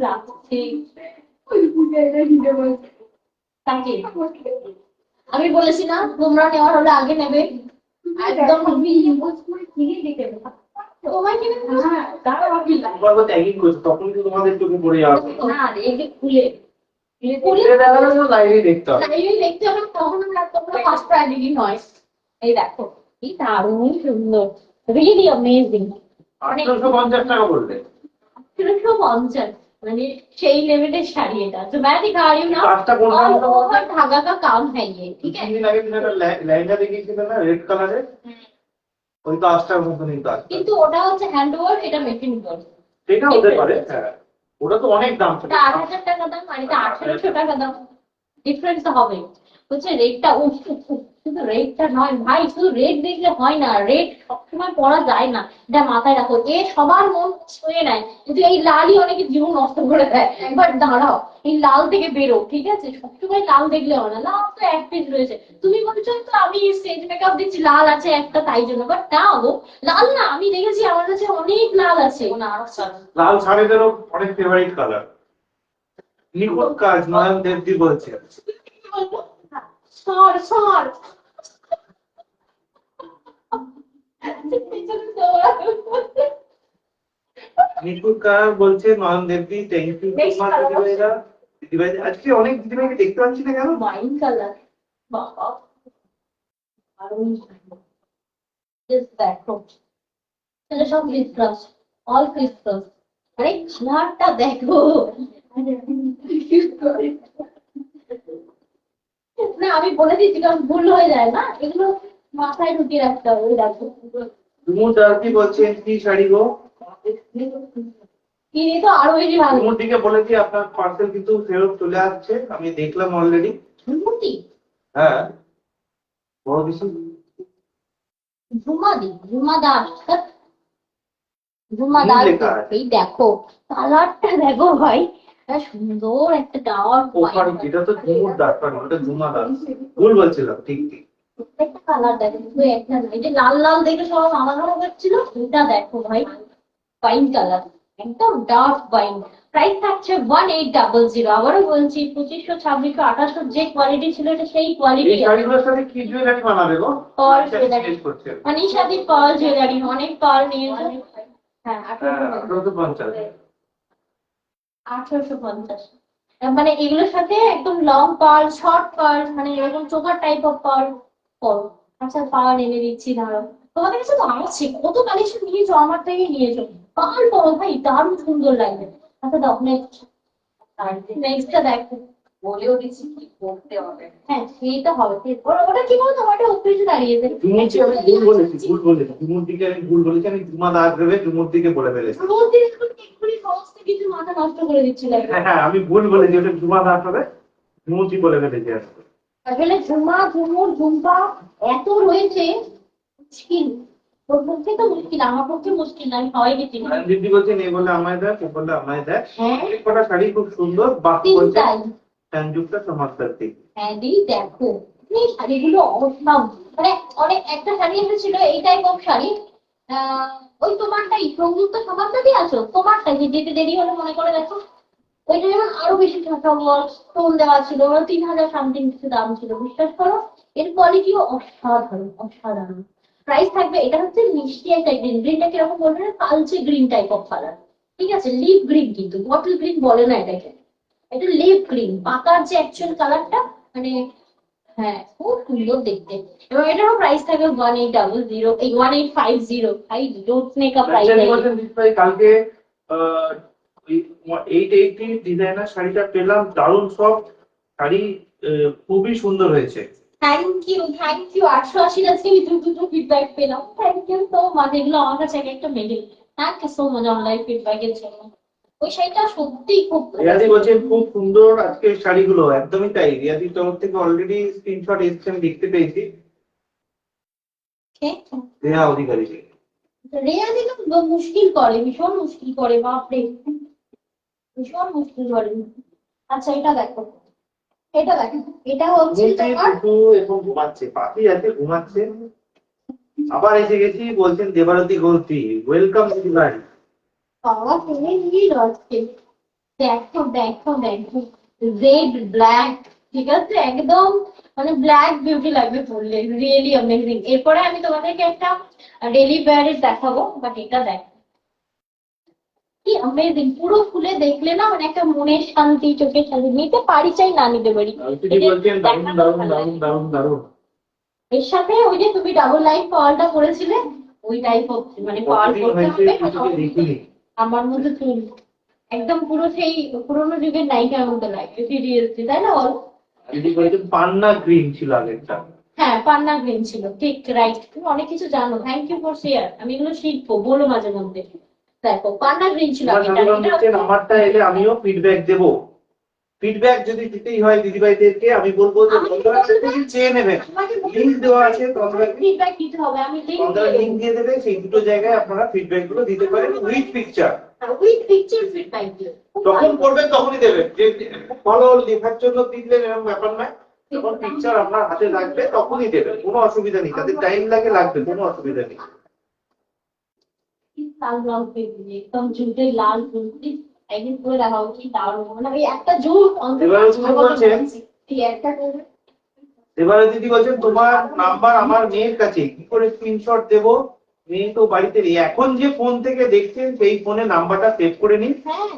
লাগছে। আমি বলেছি না তোমরা নেওয়ার হলে আগে নেবে, একদম তোমায় কিনে তখন তো তোমাদের চোখে পড়ে যাবে। না রেগে খুলে লাইভে দেখতে হবে। লাইভে দেখতে হবে, তখন তোমরা ফার্স্ট প্রায়োরিটি নয়। এই দেখো কি দারুণ সুন্দর, রিয়েলি অ্যামেজিং। 1850 টাকা বললে? 1850, মানে সেই লেভেলের শাড়ি এটা। तो मैं दिखा रही हूँ ना, काजটা কোন और রকম? ओवर धागा का काम है ये, ठीक है। কিছুদিন আগে তুমি একটা লেহেঙ্গা দেখিয়েছিলে না রেড কালারের, ওই কাজটার মতনই কাজ। কিন্তু ওটা হচ্ছে হ্যান্ড ওয়ার্ক, এটা মেশিন ওয়ার্ক। সেটা হতে পারে, হ্যাঁ ওটা তো অনেক দাম ছিল। এটা 8000 টাকা দাম আর এটা 1800 টাকা দাম, ডিফারেন্স তো হবে। হচ্ছে রেটটা উফ শুধু রেডটা নয় ভাই, শুধু রেড দেখলে হয় না, রেড সবসময় পরা যায় না, এটা মাথায় রাখো। এ সবার মন ছুঁয়ে নেয়, কিন্তু এই লালই অনেকে জীবন নষ্ট করে দেয়। একবার দাঁড়াও, এই লাল থেকে বেরো, ঠিক আছে? সবসময় লাল দেখলে হয় না, লাল তো এক পিস রয়েছে। তুমি বলছো তো আমি স্টেজ মেকআপ দিচ্ছি, লাল আছে একটা তাই জন্য, বাট না গো, লাল না, আমি দেখেছি আমার কাছে অনেক লাল আছে। লাল শাড়িদেরও অনেক ফেভারিট কালার। নিখুঁত কাজ নয়ন দেবজি বলছে। সর সর নিখুঁত কাজ বলছে নয়ন দেবজি, থ্যাংক ইউ বেশ সো মাচ ভালো। দিদিভাইরা। দিদিভাই আজকে অনেক দিদিভাইকে দেখতে পাচ্ছি না কেন? ওয়াইন কালার, বাবা দারুণ। Just দেখো, এটা সব ক্রিসক্রাস, অল ক্রিসক্রাস। আরে কালারটা দেখো, না আমি বলে দিচ্ছি কারণ ভুল হয়ে যায় না, এগুলো মাথায় ঢুকিয়ে রাখতে হবে। ওই দেখো, তুমুর দার্কি বলছেন কি শাড়ি গো? কিনে তো আরো বেশি ভালো। তুমুর দিকে বলেছি আপনার পার্সেল কিন্তু ফেরত চলে আসছে, আমি দেখলাম অলরেডি। ঝুমুতি, হ্যাঁ, বড় কিছু ঝুমা দি, ঝুমা দাস, ঝুমা কি দাস। লেখা আছে? এই দেখো কালারটা দেখো ভাই, সুন্দর একটা ডার্ক ও সরি, এটা তো ঝুমুর দাস, সরি ওটা ঝুমা দাস, ভুল বলছিলাম। ঠিক ঠিক। একটা কালার দেখো, শুধু একটা না, এই যে লাল লাল দেখে সব আলাদা হচ্ছিল, এটা দেখো ভাই, ওয়াইন কালার, একদম ডার্ক ওয়াইন। প্রাইস থাকছে 1800। আবারও বলছি 2500, 2600, 2800 যে কোয়ালিটি ছিল এটা সেই এই কোয়ালিটি। শাড়িগুলোর সাথে কি জুয়েলারি বানাবে গো? পার্ল আচ্ছা, জুয়েলারি, জিজ্ঞেস করছে। অনিশাদি পার্ল জুয়েলারি, অনেক পার্ল নিয়েছো। হ্যাঁ, হ্যাঁ, 1850। 1850। মানে এগুলোর সাথে একদম লং পার্ল, শর্ট পার্ল, মানে এরকম চোকার টাইপ অফ পার্ল করো। আচ্ছা পার্ল এনে দিচ্ছি, দাঁড়াও। তোমাদের কাছে তো আছে, কত কালেকশন নিয়েছো আমার থেকে, নিয়েছো পার্ল করো ভাই, দারুণ সুন্দর লাগবে। আচ্ছা দাও নেক্সট, নেক্সটটা দেখো, বলেও দিচ্ছি কি করতে হবে। হ্যাঁ সেইটা হবে, ওটা কি বলতো, ওটা উপরে দাঁড়িয়েছে। ঝুমুরকে আমি ভুল বলেছি, ভুল বলেছি। ঝুমুর দিকে আমি ভুল বলেছি, আমি ঝুমা দাস ভেবে ঝুমুর দিকে বলে ফেলেছি। এক্ষুনি সমস্ত কিছু মাথা নষ্ট করে দিচ্ছিল। হ্যাঁ হ্যাঁ, আমি ভুল বলেছি, ওটা ঝুমা দাস হবে, ঝুমুরজি বলে ফেলেছি আজকে। আসলে ঝুমা, ঝুমুর, ঝুম্পা এত রয়েছে, মুশকিল। তোর পক্ষে তো মুশকিল, আমার পক্ষে মুশকিল না, আমি সবাইকে চিনি। দিদি বলছেন এই বলে আমায় দেখ, ও বলে আমায় দেখ। হ্যাঁ, অনেক কটা শাড়ি খুব সুন্দর, বাহ বলছে তিনটাই। সংযুক্তা চমৎকার দিক। হ্যাঁ দি দেখো, এই শাড়িগুলো অসম। মানে অনেক একটা শাড়ি এসেছিল এই টাইপ অফ শাড়ি, আহ ওই তোমারটাই সংযুক্ত সমাজটা দিয়ে আছো, তোমারটাই যে যেতে দেরি হলো মনে করে দেখো, ওইটা যেমন আরো বেশি স্টোন দেওয়া ছিল, ওরা 3000 সামথিং কিছু দাম ছিল, বিশ্বাস করো। এর কোয়ালিটিও অসাধারণ, অসাধারণ। প্রাইস থাকবে, এটা হচ্ছে মিষ্টি একটা গ্রিন, গ্রিনটা কিরকম বলবে না, কালচে গ্রিন টাইপ অফ কালার, ঠিক আছে? লিপ গ্রিন, কিন্তু বটল গ্রিন বলে না এটাকে, এটা লিপ গ্রিন, পাতার যে অ্যাকচুয়াল কালারটা, মানে হ্যাঁ খুব সুন্দর দেখতে। এবং এটারও প্রাইস থাকবে 1800, এই 1850। ভাই ডোন্ট মেক আ প্রাইস। আচ্ছা, বলছেন দিদি ভাই কালকে 880 ডিজাইনার শাড়িটা পেলাম, দারুণ সফট শাড়ি, খুবই সুন্দর হয়েছে। Thank you, thank you. 880 আজকে আমি দুটো ফিডব্যাক পেলাম, থ্যাংক ইউ সো মাচ। এগুলো আমার কাছে এক একটা medal. Thank you so much online ফিডব্যাকের জন্য। ওই শাড়িটা সত্যি খুব রিয়াদি বলছেন খুব সুন্দর আজকের শাড়িগুলো, একদমই তাই। রিয়াদির তরফ থেকে অলরেডি স্ক্রিনশট এসছে, আমি দেখতে পেয়েছি। রেহা অধিকারী থেকে। রেয়াদি তো মুশকিল করে, ভীষণ মুশকিল করে, বাপরে ভীষণ মুশকিল করে। আচ্ছা এটা দেখো, এটা দেখো, এটা হচ্ছে ঘুমছে তোমার টুটু এবং ঘুমাচ্ছে, পাখি আছে ঘুমাচ্ছে। আবার এসে গেছি বলছেন দেবারতী গোলতি, ওয়েলকাম দিদি ভাই। বাবা তুমি নিয়ে যাচ্ছে। দেখো দেখো দেখো, রেড ব্ল্যাক, ঠিক আছে একদম, মানে ব্ল্যাক বিউটি লাগবে পরলে, রিয়েলি অ্যামেজিং। এরপরে আমি তোমাদেরকে একটা ডেলি ওয়্যারের দেখাবো, বাট এটা দেখো কি অ্যামেজিং, পুরো খুলে দেখলে না মানে একটা মনের শান্তি, চোখের শান্তি, নিতে পারি চাই না নিতে পারি। দিদি বলছেন দারুণ দারুণ দারুণ দারুণ দারুণ। এর সাথে ওই যে তুমি ডাবল লাইফ পাওয়ারটা করেছিলে, ওই টাইপ অফ মানে পাওয়ার করতে হবে। দেখিনি। আমার মধ্যে চুল একদম পুরো সেই পুরোনো যুগের নায়িকার মতো লাগে, সিরিয়াসলি, তাই না বল? দিদি বলছেন পান্না গ্রিন ছিল আগেরটা। হ্যাঁ পান্না গ্রিন ছিল, ঠিক রাইট। তুমি অনেক কিছু জানো, থ্যাংক ইউ ফর শেয়ার। আমি এগুলো শিখবো, বলো মাঝে মধ্যে। দেখো পান্না গ্রিন ছিল তোমার আগেরটা, সাধারণ এটা বলছেন আমারটা এলে আমিও ফিডব্যাক দেবো। ফিডব্যাক যদি দিতেই হয় দিদিভাইদেরকে, আমি বলবো যে তন্দ্রার কাছ থেকে চেয়ে নেবেন। লিঙ্ক দেওয়া আছে তন্দ্রার, ফিডব্যাক দিতে হবে, আমি তন্দ্রার লিঙ্ক দিয়ে দেবে, সেই দুটো জায়গায় আপনারা ফিডব্যাক গুলো দিতে পারেন with picture. With picture feedback দিও। যখন করবেন তখনই দেবেন, যে খুব ভালো লেখার জন্য দিলেন এরকম ব্যাপার নয়, যখন পিকচার আপনার হাতে লাগবে তখনই দেবেন, কোনো অসুবিধা নেই। তাদের টাইম লাগে লাগবে, কোনো অসুবিধা নেই। লাল লাল পেয়ে একদম ঝুলতে লাল ঝুলতে একদিন করে দেখা উচিত, দারুণ মানে ওই একটা ঝুল এবারে তুমি বলছেন, একটা করে এবারে দিদি বলছেন তোমার নাম্বার আমার মেয়ের কাছে, কি করে স্ক্রিনশট দেবো? মেয়ে তো বাড়িতে নেই। এখন যে ফোন থেকে দেখছেন সেই ফোনে নাম্বারটা সেভ করে নিন,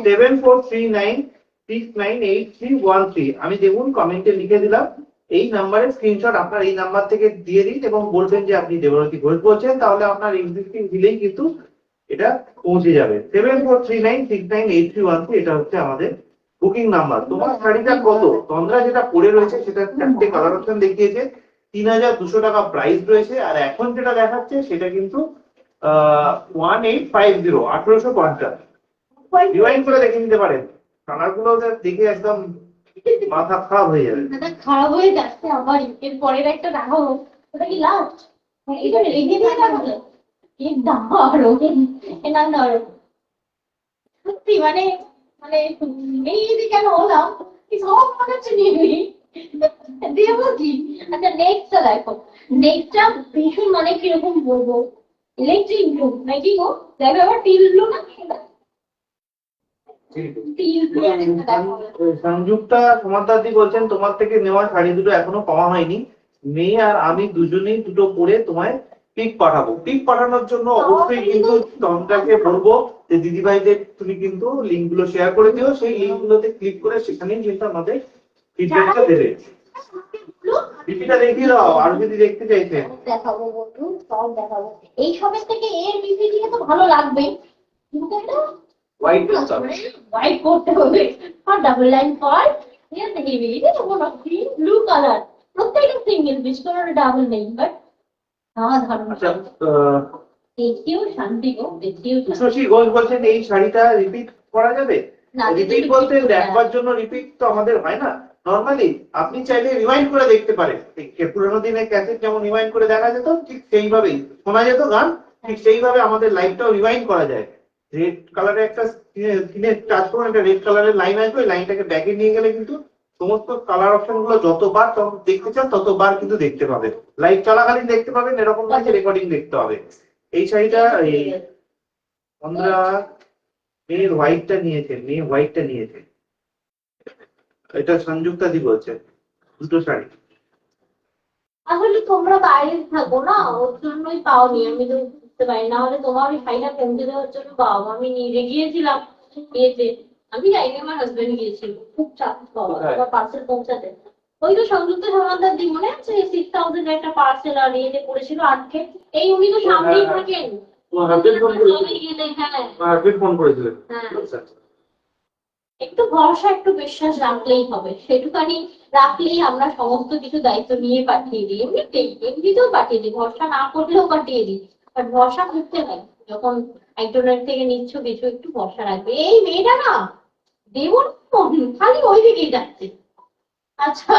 7439698313। আমি দেখুন কমেন্টে লিখে দিলাম, এই নাম্বারের স্ক্রিনশট আপনার এই নাম্বার থেকে দিয়ে দিন এবং বলবেন যে আপনি দেবরতী ঘোষ বলছেন, তাহলে আপনার এক্সিস্টিং দিলেই কিন্তু এটা পৌঁছে যাবে। 7439698313, এটা হচ্ছে আমাদের বুকিং নাম্বার। তোমার শাড়িটা কত? তন্দ্রা যেটা পরে রয়েছে সেটা 4টে কালার অপশন দেখিয়েছে, 3200 টাকা প্রাইস রয়েছে। আর এখন যেটা দেখাচ্ছে সেটা কিন্তু 1850, 1850। রিওয়াইন্ড করে দেখে নিতে পারেন, কালার গুলো দেখে একদম মাথা খারাপ হয়ে যাবে। মাথা খারাপ হয়ে যাচ্ছে আমার। এর পরের একটা দেখাবো, ওটা কি লাস্ট? এটা রেখে দিয়ে দেখাবো, কি দারুণ এ না দারুণ সত্যি। মানে মানে মেয়েদি কেন হলাম, কি সব মনে হচ্ছে নিবি দেবো কি। আচ্ছা নেক্সটটা দেখো, নেক্সটটা ভীষণ মানে কিরকম বলবো, ইলেকট্রিক ব্লু নাকি গো? দেখো আবার টিল ব্লু না, টিল ব্লু একটা দেখো। সংযুক্তা সমাদারদি বলছেন তোমার থেকে নেওয়া শাড়ি দুটো এখনো পাওয়া হয়নি, মেয়ে আর আমি দুজনেই দুটো পরে তোমায় পিক পাঠাবো। পিক পাঠানোর জন্য অবশ্যই কিন্তু তন্দ্রাকে বলবো যে দিদিভাইদের তুমি কিন্তু লিঙ্ক গুলো শেয়ার করে দিও, সেই লিঙ্ক গুলোতে ক্লিক করে সেখানেই কিন্তু আমাদের ফিডব্যাকটা দেবে। বিপিটা দেখিয়ে দাও আর যদি দেখতে চাইছেন। দেখাবো বন্ধু, সব দেখাবো। এই সবের থেকে এর বিপি দিলে তো ভালো লাগবে, কিন্তু এটা হোয়াইট হোয়াইট করতে হবে আর ডাবল লাইন কর। ঠিক আছে, হেভি এটা তো কোনো গ্রিন ব্লু কালার, প্রত্যেকটা সিঙ্গেল পিস, কোনো ডাবল নেই। বাট ধারণ আচ্ছা, দেখিও শান্তি গো, দেখিও শান্তি। শশী ঘোষ বলছেন এই শাড়িটা রিপিট করা যাবে? না, রিপিট বলতে দেখবার জন্য রিপিট তো আমাদের হয় না নরমালি, আপনি চাইলে রিমাইন্ড করে দেখতে পারেন। পুরোনো দিনের ক্যাসেট যেমন রিমাইন্ড করে দেখা যেত, ঠিক সেইভাবেই শোনা যেত গান, ঠিক সেইভাবে আমাদের লাইভটাও রিমাইন্ড করা যায়। রেড কালারের একটা স্ক্রিনে টাচ করুন, একটা রেড কালারের লাইন আসবে, লাইনটাকে ব্যাকে নিয়ে গেলে কিন্তু সমস্ত কালার অপশন গুলো যতবার দেখতে চান ততবার কিন্তু দেখতে পাবেন। লাইভ চলাকালীন দেখতে পাবেন, এরকম নয় যে রেকর্ডিং দেখতে হবে। এই শাড়িটা এই আমরা মেয়ে হোয়াইটটা নিয়েছে, মেয়ে হোয়াইটটা নিয়েছে, এটা সংযুক্তা দি বলছে দুটো শাড়ি। আসলে তোমরা বাইরে থাকো না, ওর জন্যই পাওনি, আমি তো বুঝতে পারি না। হলে তোমার ওই শাড়িটা পৌঁছে দেওয়ার জন্য পাও, আমি নিয়ে গিয়েছিলাম ইয়েতে, আমি যাইনি, আমার হাজবেন্ড গিয়েছিল, খুব চাপ পাওয়া তোমার পার্সেল পৌঁছাতে। ওই তো সংযুক্ত সমাদার দিন মনে আছে, 6000 একটা পার্সেল আর ইয়েতে পড়েছিল আটকে। এই উনি তো সামনেই থাকেন, তোমার হাজবেন্ড ফোন করেছিল? হ্যাঁ তোমার হাজবেন্ড ফোন করেছিলেন? হ্যাঁ। একটু ভরসা একটু বিশ্বাস রাখলেই হবে, সেটুখানি রাখলেই আমরা সমস্ত কিছু দায়িত্ব নিয়ে পাঠিয়ে দিই। এমনিতেও পাঠিয়ে দিই, ভরসা না করলেও পাঠিয়ে দিই, বাট ভরসা করতে হয়। যখন একজনের থেকে নিচ্ছ কিছু, একটু ভরসা রাখবে। এই মেয়েটা না দেবন খালি ওই দিকেই যাচ্ছে। আচ্ছা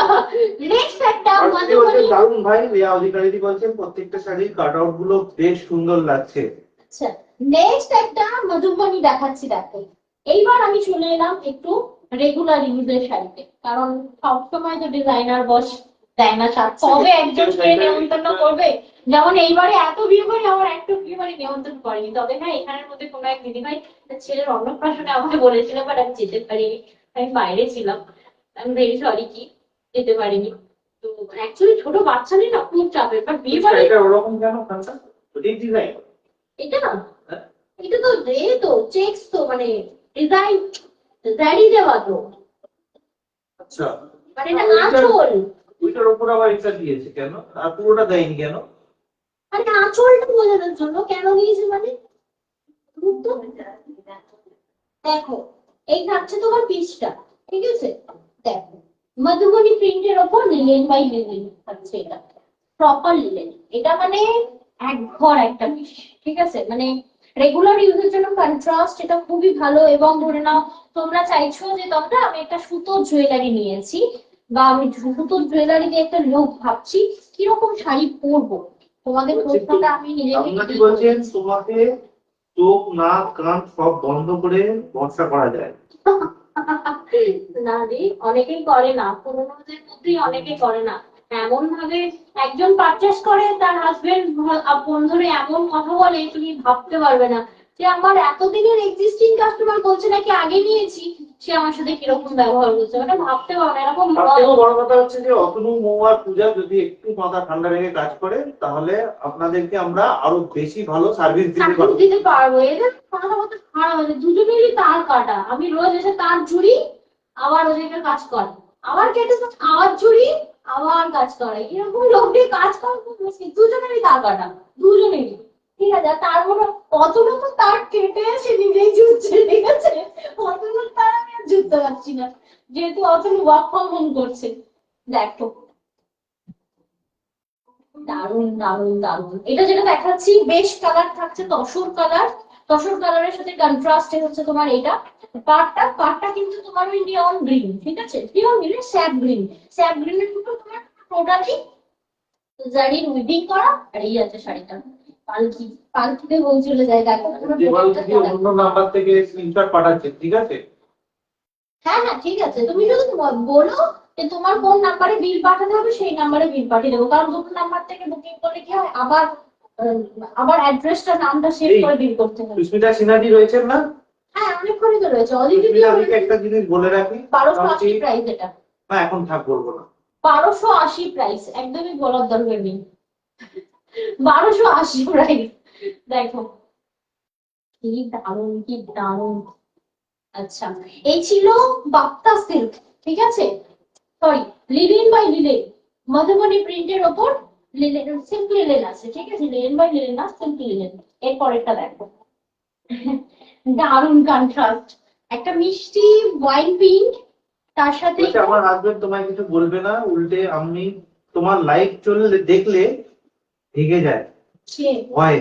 নেক্সট একটা দারুণ ভাই, রিয়া অধিকারী বলছেন প্রত্যেকটা শাড়ির কাট আউট গুলো বেশ সুন্দর লাগছে। আচ্ছা নেক্সট একটা মধুবনী দেখাচ্ছি, দেখো এইবার আমি চলে এলাম একটু রেগুলার ইউজের শাড়িতে, কারণ সবসময় তো ডিজাইনার বস দেয় না সাথে, কবে একজন কে নিমন্ত্রণ করবে। যেমন এইবারে এত বিয়ে করে আমার একটু বিয়ে বাড়ি নিমন্ত্রণ করেনি, তবে হ্যাঁ এখানের মধ্যে কোনো এক দিদিভাই ছেলের অন্নপ্রাশনে আমাকে বলেছিল, বাট আমি যেতে পারিনি, আমি বাইরে ছিলাম, আমি ভেরি সরি কি যেতে পারিনি। তো অ্যাকচুয়ালি ছোট বাচ্চা নেই না, খুব চাপের। বাট বিয়ে বাড়ি ওরকম কেন ডিজাইন, এটা না, এটা তো তো চেকস তো মানে ডিজাইন জারি দেওয়া তো। আচ্ছা মানে এটা আঁচল, ওইটার উপর আবার এটা দিয়েছে কেন, আর পুরোটা দেয়নি কেন? মানে আঁচলটা বোঝানোর জন্য কেন দিয়েছে, মানে দেখো এই থাকছে তোমার পিসটা, ঠিক আছে, দেখো মধুবনী প্রিন্টের ওপর লিলেন বাই লিলেন থাকছে, এটা প্রপার লিলেন, এটা মানে এক ঘর একটা পিস, ঠিক আছে। মানে রেগুলার ইউজের জন্য কন্ট্রাস্ট এটা খুবই ভালো। এবং ধরে নাও তোমরা চাইছো যে তোমরা আমি একটা সুতোর জুয়েলারি নিয়েছি বা আমি সুতোর জুয়েলারি দিয়ে একটা লুক ভাবছি কিরকম শাড়ি পরবো, তোমাদের প্রশ্নটা আমি নিজেকে আপনাকে নিজেই বলছেন করেছি। তোমাকে চোখ নাক কান সব বন্ধ করে ভরসা করা যায়। না রে, অনেকেই করে না, পুরোনোদের মধ্যেই অনেকেই করে না। এমন ভাবে একজন পারচেস করে, তার হাজবেন্ড বন্ধুরে এমন কথা বলে তুমি ভাবতে পারবে না যে আমার এতদিনের এক্সিস্টিং কাস্টমার বলছে নাকি আগে নিয়েছি, সে আমার সাথে কিরকম ব্যবহার করছে, মানে ভাবতে পারবে না এরকম সব হয়। থেকে বড় কথা হচ্ছে যে অতনু মৌয়ার পূজা যদি একটু মাথা ঠান্ডা রেখে কাজ করে তাহলে আপনাদেরকে আমরা আরো বেশি ভালো সার্ভিস দিতে সার্ভিস পারবো। দিতে পারবো। এদের কথা বলতে খারাপ আছে, দুজনেরই তার কাটা, আমি রোজ এসে তার ঝুড়ি আবার ওদেরকে কাজ করে, আবার কেটে আবার ঝুড়ি আবার কাজ করে, এরকম লোক দিয়ে কাজ করা খুব মুশকিল। দুজনেরই তার কাটা, দুজনেরই। ঠিক আছে, আর তার মনে অতটা তো তার কেটে সে নিজেই জুটছে, ঠিক আছে, অতটা তার আমি আর জুটতে পারছি না, যেহেতু অতটা ওয়ার্ক ফ্রম হোম করছে। দেখো দারুন দারুন দারুন, এটা যেটা দেখাচ্ছি বেশ কালার থাকছে, তসর কালার, তসর কালারের সাথে কন্ট্রাস্টে হচ্ছে তোমার এটা পাটটা কিন্তু তোমার ওই নিয়ন গ্রিন, ঠিক আছে, নিয়ন গ্রিন স্যাপ গ্রিন, স্যাপ গ্রিনের উপর তোমার টোটালি জারির উইভিং করা। আর এই আছে শাড়িটা, পালকি, পালকিতে বই চলে যায়, দেখো যেভাবে যদি অন্য নাম্বার থেকে স্ক্রিনশট পাঠাচ্ছে, ঠিক আছে? হ্যাঁ হ্যাঁ ঠিক আছে, তুমি শুধু বলো যে তোমার কোন নাম্বারে বিল পাঠাতে হবে, সেই নাম্বারে বিল পাঠিয়ে দেবো। কারণ দুটো নাম্বার থেকে বুকিং করলে কি হয়, আবার আবার অ্যাড্রেসটা নামটা সেভ এই করে বিল করতে হবে। সুস্মিতা সিনহাজি রয়েছেন না? হ্যাঁ অনেকক্ষণই তো রয়েছে, অলরেডি সুস্মিতাদিকে একটা জিনিস বলে রাখি, 1280 প্রাইস এটা, না এখন থাক বলবো না। 1280 প্রাইস, একদমই বলার দরকার নেই, 1280 প্রাইস। দেখো কি দারুণ কি দারুণ। আচ্ছা, এই ছিল বাপ্তা সিল্ক, ঠিক আছে, sorry linen by linen, Madhubani প্রিন্টের ওপর লিনেন, সিল্ক লিনেন আছে, ঠিক আছে, লিনেন বাই লিনেন না, সিল্ক লিনেন। এর পরেরটা দেখো, দারুণ কন্ট্রাস্ট, একটা মিষ্টি ওয়াইন পিঙ্ক, তার সাথে বলছে আমার হাজবেন্ড তোমায় কিছু বলবে না, উল্টে আমি তোমার লাইভ চললে দেখলে হেগে যায় সে ভয়ে।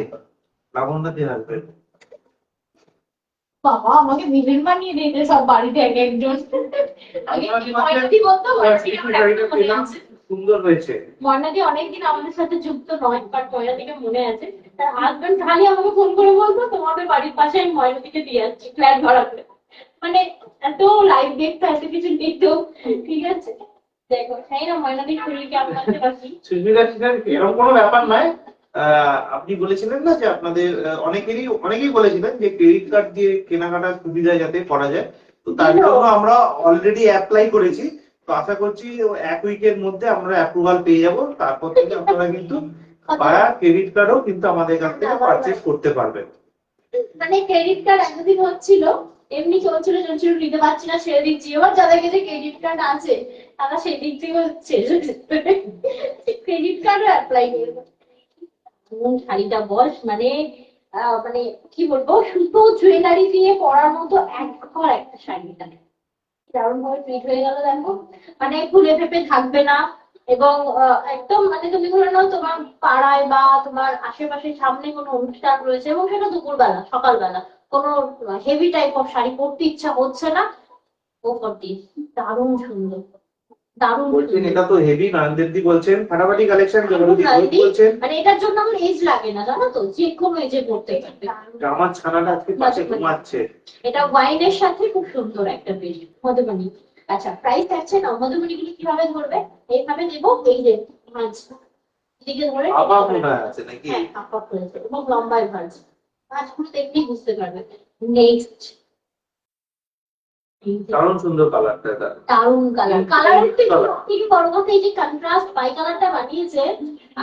লাবণ্যদের হাজবেন্ড। বাবা আমাকে ভিলেন বানিয়ে দিয়েছে সব বাড়িতে এক একজন। আগে ময়নাদি বলতো, ময়নাদি আমার এখনো মনে আছে, সুন্দর হয়েছে। ময়নাদি অনেকদিন আমাদের সাথে যুক্ত নয়, বাট ময়নাদিকে মনে আছে, তার হাজবেন্ড খালি আমাকে ফোন করে বলতো তোমাদের বাড়ির পাশে আমি ময়নাদিকে দিয়ে যাচ্ছি ফ্ল্যাট ভাড়াতে, মানে এত লাইভ দেখতো, এত কিছু দিত, ঠিক আছে। দেখো তাই না, ময়নাদির শরীর কেমন আছে বাকি। সুস্মিতা সিনহার এরকম কোনো ব্যাপার নয়। আপনি বলেছিলেন না যে আপনাদের অনেকেই বলেছিলেন যে ক্রেডিট কার্ড দিয়ে কেনাকাটার সুবিধা যাতে করা যায়, তো তার জন্য আমরা অলরেডি অ্যাপ্লাই করেছি। তো আশা করছি এক উইকের মধ্যে আমরা অ্যাপ্রুভাল পেয়ে যাব, তারপর থেকে আপনারা কিন্তু পাড়া ক্রেডিট কার্ডও কিন্তু আমাদের কাছ থেকে পারচেজ করতে পারবেন। মানে ক্রেডিট কার্ড এতদিন হচ্ছিল, এমনি চলছিল নিতে পারছি না, ছেড়ে দিচ্ছি। এবার যাদের কাছে ক্রেডিট কার্ড আছে তারা সেই দিক থেকে ছেড়ে ক্রেডিট কার্ডও অ্যাপ্লাই করবে। শাড়িটা বস মানে মানে কি বলবো, সুতো জুয়েলারি দিয়ে পরার মতো একবার একটা শাড়িটা দারুণ ভাবে ফিট হয়ে গেল, দেখো মানে ফুলে ফেপে থাকবে না। এবং একদম মানে তুমি ধরে নাও তোমার পাড়ায় বা তোমার আশেপাশে সামনে কোনো অনুষ্ঠান রয়েছে, এবং সেটা দুপুরবেলা সকালবেলা কোনো হেভি টাইপ অফ শাড়ি পরতে ইচ্ছা হচ্ছে না, ও করতে দারুণ সুন্দর, দারুণ বলছেন সুন্দর। এটা তো হেভি, নয়নদেবদি বলছেন ফাটাফাটি কালেকশন, দারুণ বলছেন মানে এটার জন্য আমার এজ লাগে না, জানো তো, যে কোনো এজে পড়তে পারবে। আমার ছানাটা আজকে পাশে ঘুমাচ্ছে। এটা ওয়াইনের সাথে খুব সুন্দর একটা বেশ মধুবনী। আচ্ছা প্রাইস আছে না, মধুবনী গুলো কিভাবে ধরবে, এইভাবে দেবো, এই যে ভাঁজ দিকে ধরে আবার মনে আছে নাকি? হ্যাঁ আপা করেছে, এবং লম্বায় ভাঁজ, ভাঁজগুলো দেখলেই বুঝতে পারবে। নেক্সট দারুণ সুন্দর কালারটা এটা। দারুন কালার, কালারের থেকে বড় কথা এই যে কন্ট্রাস্ট বাই কালারটা বানিয়েছে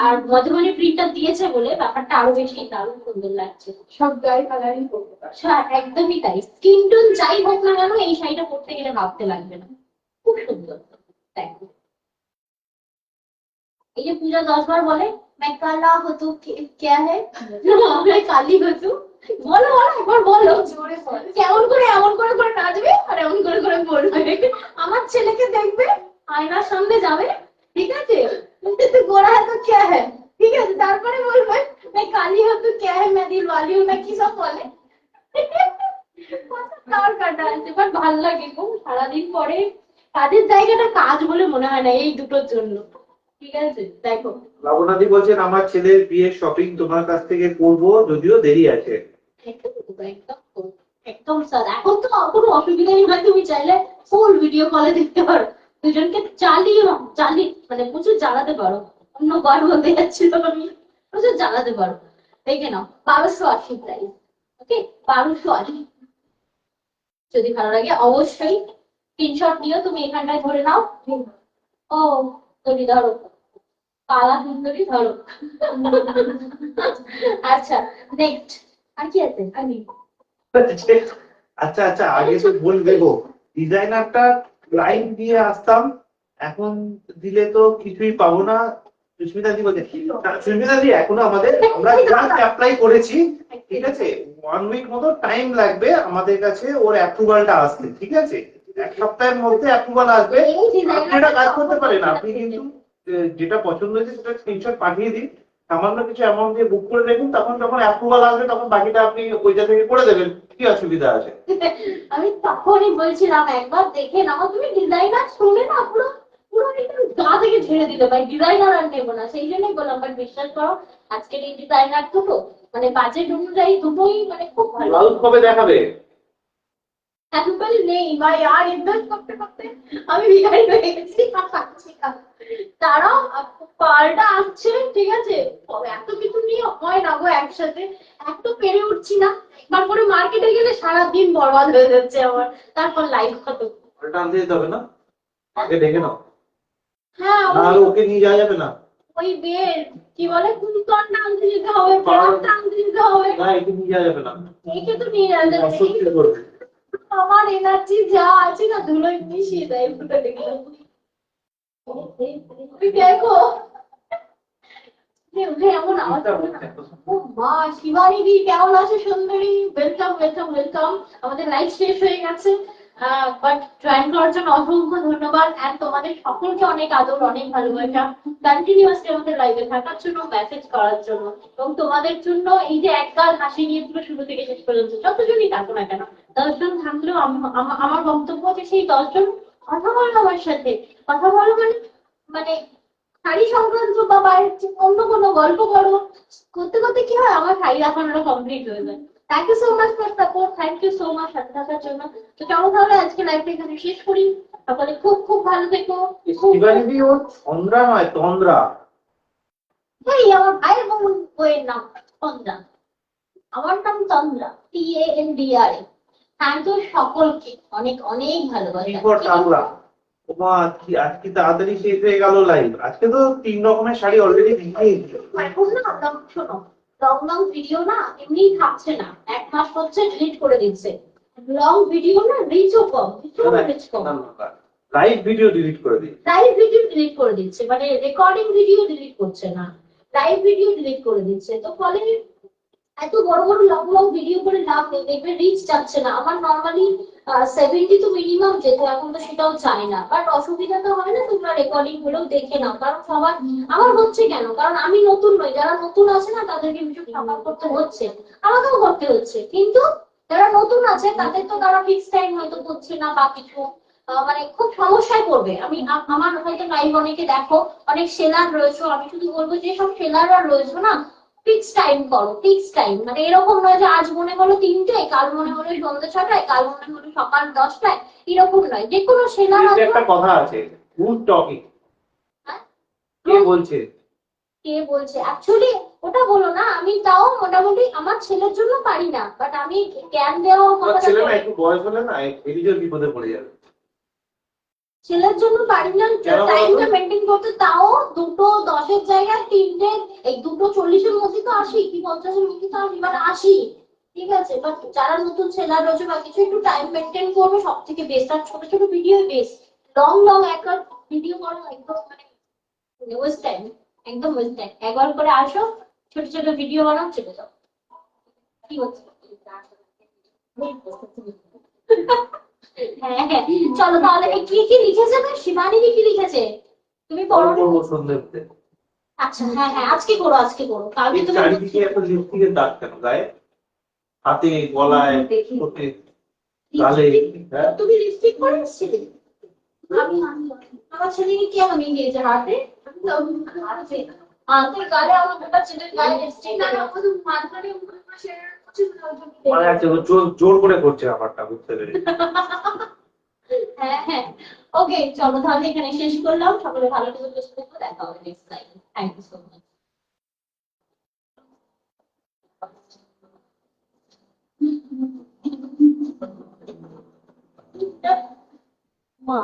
আর মধুবনী প্রিন্টটা দিয়েছে বলে ব্যাপারটা আরো বেশি দারুণ সুন্দর লাগছে। সব গায়ে কালারিং করতে পারে। হ্যাঁ একদমই তাই, স্কিন টোন যাই হোক না কেন এই শাড়িটা পরতে গেলে ভাবতে লাগবে না, খুব সুন্দর। দেখো এই যে পূজা 10 বার বলে मैं काला हो तो क्या है, मैं काली हो तो, বলো বলো একবার বলো জোরে বল। কেমন করে এমন করে করে নাচবে আর এমন করে করে বলবে, আমার ছেলেকে দেখবে আয়নার সামনে যাবে, ঠিক আছে, গোড়া है तो क्या है, ঠিক আছে, তারপরে বলবে मैं काली हूँ तो क्या है मैं दिल वाली हूँ ना কি সব বলে তার কাটা আছে বাট ভালো লাগে খুব সারাদিন পরে কাজের জায়গাটা কাজ বলে মনে হয় না এই দুটোর জন্য ঠিক আছে দেখো লাবণাদি বলছেন আমার ছেলের বিয়ের শপিং তোমার কাছ থেকে করবো যদিও দেরি আছে। একদম একদম একদম স্যার এখন তো কোনো অসুবিধাই নয় তুমি চাইলে ফুল ভিডিও কলে দেখতে পারো দুজনকে চালিয়ে মানে প্রচুর জ্বালাতে পারো অন্য বার বলতে যাচ্ছিল আমি প্রচুর জ্বালাতে পারো দেখে নাও 1280 প্রাইস ওকে 1280 যদি ভালো লাগে অবশ্যই স্ক্রিনশট নিও তুমি এখানটায় ধরে নাও ও তুমি ধরো পালা সুন্দরী ধরো আচ্ছা নেক্সট আর কি আছে আমি আচ্ছা আচ্ছা আগে তো বলবে গো ডিজাইনারটা লাইন দিয়ে আসতাম এখন দিলে তো কিছুই পাবো না। সুস্মিতা দি বলছে সুস্মিতা দি এখনো আমাদের আমরা জাস্ট অ্যাপ্লাই করেছি ঠিক আছে 1 উইক মতো টাইম লাগবে আমাদের কাছে ওর অ্যাপ্রুভালটা আসতে ঠিক আছে 1 সপ্তাহের মধ্যে অ্যাপ্রুভাল আসবে। আপনি এটা কাজ করতে পারেন আপনি কিন্তু যেটা পছন্দ হয়েছে সেটা স্ক্রিনশট পাঠিয়ে দিন সামান্য কিছু অ্যামাউন্ট দিয়ে বুক করে দেখুন তখন যখন অ্যাপ্রুভাল আসবে তখন বাকিটা আপনি ওইটা থেকে করে দেবেন কি অসুবিধা আছে। আমি তখনই বলছিলাম একবার দেখে নাও তুমি ডিজাইনার শুনে না পুরো পুরো একদম গা থেকে ঝেড়ে দিতে ভাই ডিজাইনার আর নেবো না সেই জন্যই বললাম বাট বিশ্বাস করো আজকের এই ডিজাইনার দুটো মানে বাজেট অনুযায়ী দুটোই মানে খুব ভালো ব্লাউজ কবে দেখাবে অ্যাপেল নেই ভাই আর ইনভেস্ট করতে করতে আমি ভিখারি হয়ে গেছি তারাও পাল্টা আসছে ঠিক আছে এত কিছু নিয়ে হয় না গো একসাথে এত পেরে উঠছি না একবার করে মার্কেটে গেলে সারাদিন বরবাদ হয়ে যাচ্ছে আমার তারপর লাইফ কত ওটা আনতে যেতে হবে না আগে দেখে নাও হ্যাঁ আর ওকে নিয়ে যাওয়া যাবে না ওই বের কি বলে কুন্তন আনতে যেতে হবে পড়াটা আনতে যেতে হবে না একে নিয়ে যাওয়া যাবে না একে তো নিয়ে যাবে অস্বস্তি করবে আমার এনার্জি যা আছে না ধুলোয় মিশিয়ে দেয় পুরো দেখলাম তুমি দেখো এমন আওয়াজ ও মা শিবানী দি কেমন আছে সুন্দরী ওয়েলকাম ওয়েলকাম ওয়েলকাম আমাদের লাইভ শেষ হয়ে গেছে বাট জয়েন করার জন্য অসংখ্য ধন্যবাদ এন্ড তোমাদের সকলকে অনেক আদর অনেক ভালোবাসা কন্টিনিউয়াসলি আমাদের লাইভে থাকার জন্য মেসেজ করার জন্য এবং তোমাদের জন্য এই যে একগাল হাসি নিয়ে পুরো শুরু থেকে শেষ পর্যন্ত যতজনই থাকো না কেন 10 জন থাকলেও আমার বক্তব্য হচ্ছে সেই 10 জন কথা বলো আমার সাথে কথা বলো মানে মানে শাড়ি সংক্রান্ত বা বাইরের অন্য কোনো গল্প করো করতে করতে কি হয় আমার শাড়ি দেখানোটা কমপ্লিট হয়ে যায় thank you so much for support thank you so much সাথে থাকার জন্য তো চলো তাহলে আজকে লাইভটা এখানে শেষ করি সকলে খুব খুব ভালো থেকো শিবানী দি ও চন্দ্রা নয় তন্দ্রা এই আমার ভাইয়ের বইয়ের নাম তন্দ্রা আমার নাম তন্দ্রা TANDRA থ্যাংক ইউ সকলকে অনেক অনেক ভালোবাসা ওমা আজকে তাড়াতাড়ি শেষ হয়ে গেল লাইভ আজকে তো 3 রকমের শাড়ি অলরেডি দেখিয়েছি এখন না শোনো লং লং ভিডিও না এমনি থাকছে না 1 মাস হচ্ছে ডিলিট করে দিচ্ছে লং ভিডিও না রিচও কম রিচ কম লাইভ ভিডিও ডিলিট করে দিই লাইভ ভিডিও ডিলিট করে দিচ্ছে মানে রেকর্ডিং ভিডিও ডিলিট করছে না লাইভ ভিডিও ডিলিট করে দিচ্ছে তো ফলে এত বড় বড় লং লং ভিডিও করে লাভ নেই দেখবে রিচ যাচ্ছে না আমার নরমালি 70 তো মিনিমাম যেত এখন তো সেটাও চাই না বাট অসুবিধা তো হয় না তোমরা রেকর্ডিং গুলোও দেখে নাও কারণ সবার আমার হচ্ছে কেন কারণ আমি নতুন নই যারা নতুন আছে না তাদেরকে কিছু সাপোর্ট করতে হচ্ছে আমাকেও করতে হচ্ছে কিন্তু যারা নতুন আছে তাদের তো তারা ফিক্স টাইম হয়তো করছে না বা কিছু মানে খুব সমস্যায় পড়বে আমি আমার হয়তো লাইভ অনেকে দেখো অনেক সেলার রয়েছে আমি শুধু বলবো যে সব সেলাররা রয়েছে না ফিক্স টাইম করো ফিক্স টাইম মানে এরকম নয় যে আজ মনে হলো 3টায় কাল মনে হলো সন্ধ্যে 6টায় কাল মনে হলো সকাল 10টায় এরকম নয় যে কোনো সেলার একটা কথা আছে গুড টকিং কে বলছে অ্যাকচুয়ালি ওটা বলো না আমি তাও মোটামুটি আমার ছেলের জন্য পারি না বাট আমি জ্ঞান দেওয়া ছেলে না একটু বয়স হলে না এলিজের বিপদে পড়ে যাবে ছেলের জন্য পারি না টাইমটা মেনটেন করতে তাও 2:10 জায়গায় 3টে এই 2:40 মধ্যে তো আসি কি 50 মধ্যে তো আসি বাট আসি ঠিক আছে বাট যারা নতুন ছেলেরা রয়েছে বা কিছু একটু টাইম মেনটেন করবে সব থেকে বেস্ট আর ছোট ছোট ভিডিও বেস্ট লং লং একটা ভিডিও করা একদম মানে ওয়েস্ট টাইম একদম ওয়েস্ট টাইম একবার করে আসো ছোট ছোট ভিডিও বানাও চলে যাও কি হচ্ছে হ্যাঁ হ্যাঁ চলো তাহলে কি কি লিখেছে না শিবানী কি লিখেছে তুমি পড়ো সন্ধ্যে আচ্ছা, হ্যাঁ হ্যাঁ, আজকে করো, আজকে করো, কালকে এই তুমি চারিদিকে এত লিপস্টিকের দাগ কেন গায়ে, হাতে, গলায়, দেখি। ঠোঁটে, গালে? হ্যাঁ? তুমি লিপস্টিক পরে এসেছিলে? আমি আমার ছেলেকে কে আমি দিয়েছে হাতে? আমি তো হাতে। তোর গালে আমার গোটা ছেলের গায়ে লিপস্টিক না, আমাকে মাঝখানে মুখে পাশে কিছু না মানে একটা জোর জোর করে করছে ব্যাপারটা, বুঝতে পেরেছি। হ্যাঁ হ্যাঁ, ওকে চলো তাহলে এখানে শেষ করলাম, সকলে ভালো করে বসে থাকো, দেখা হবে next time. Thank you so much. মা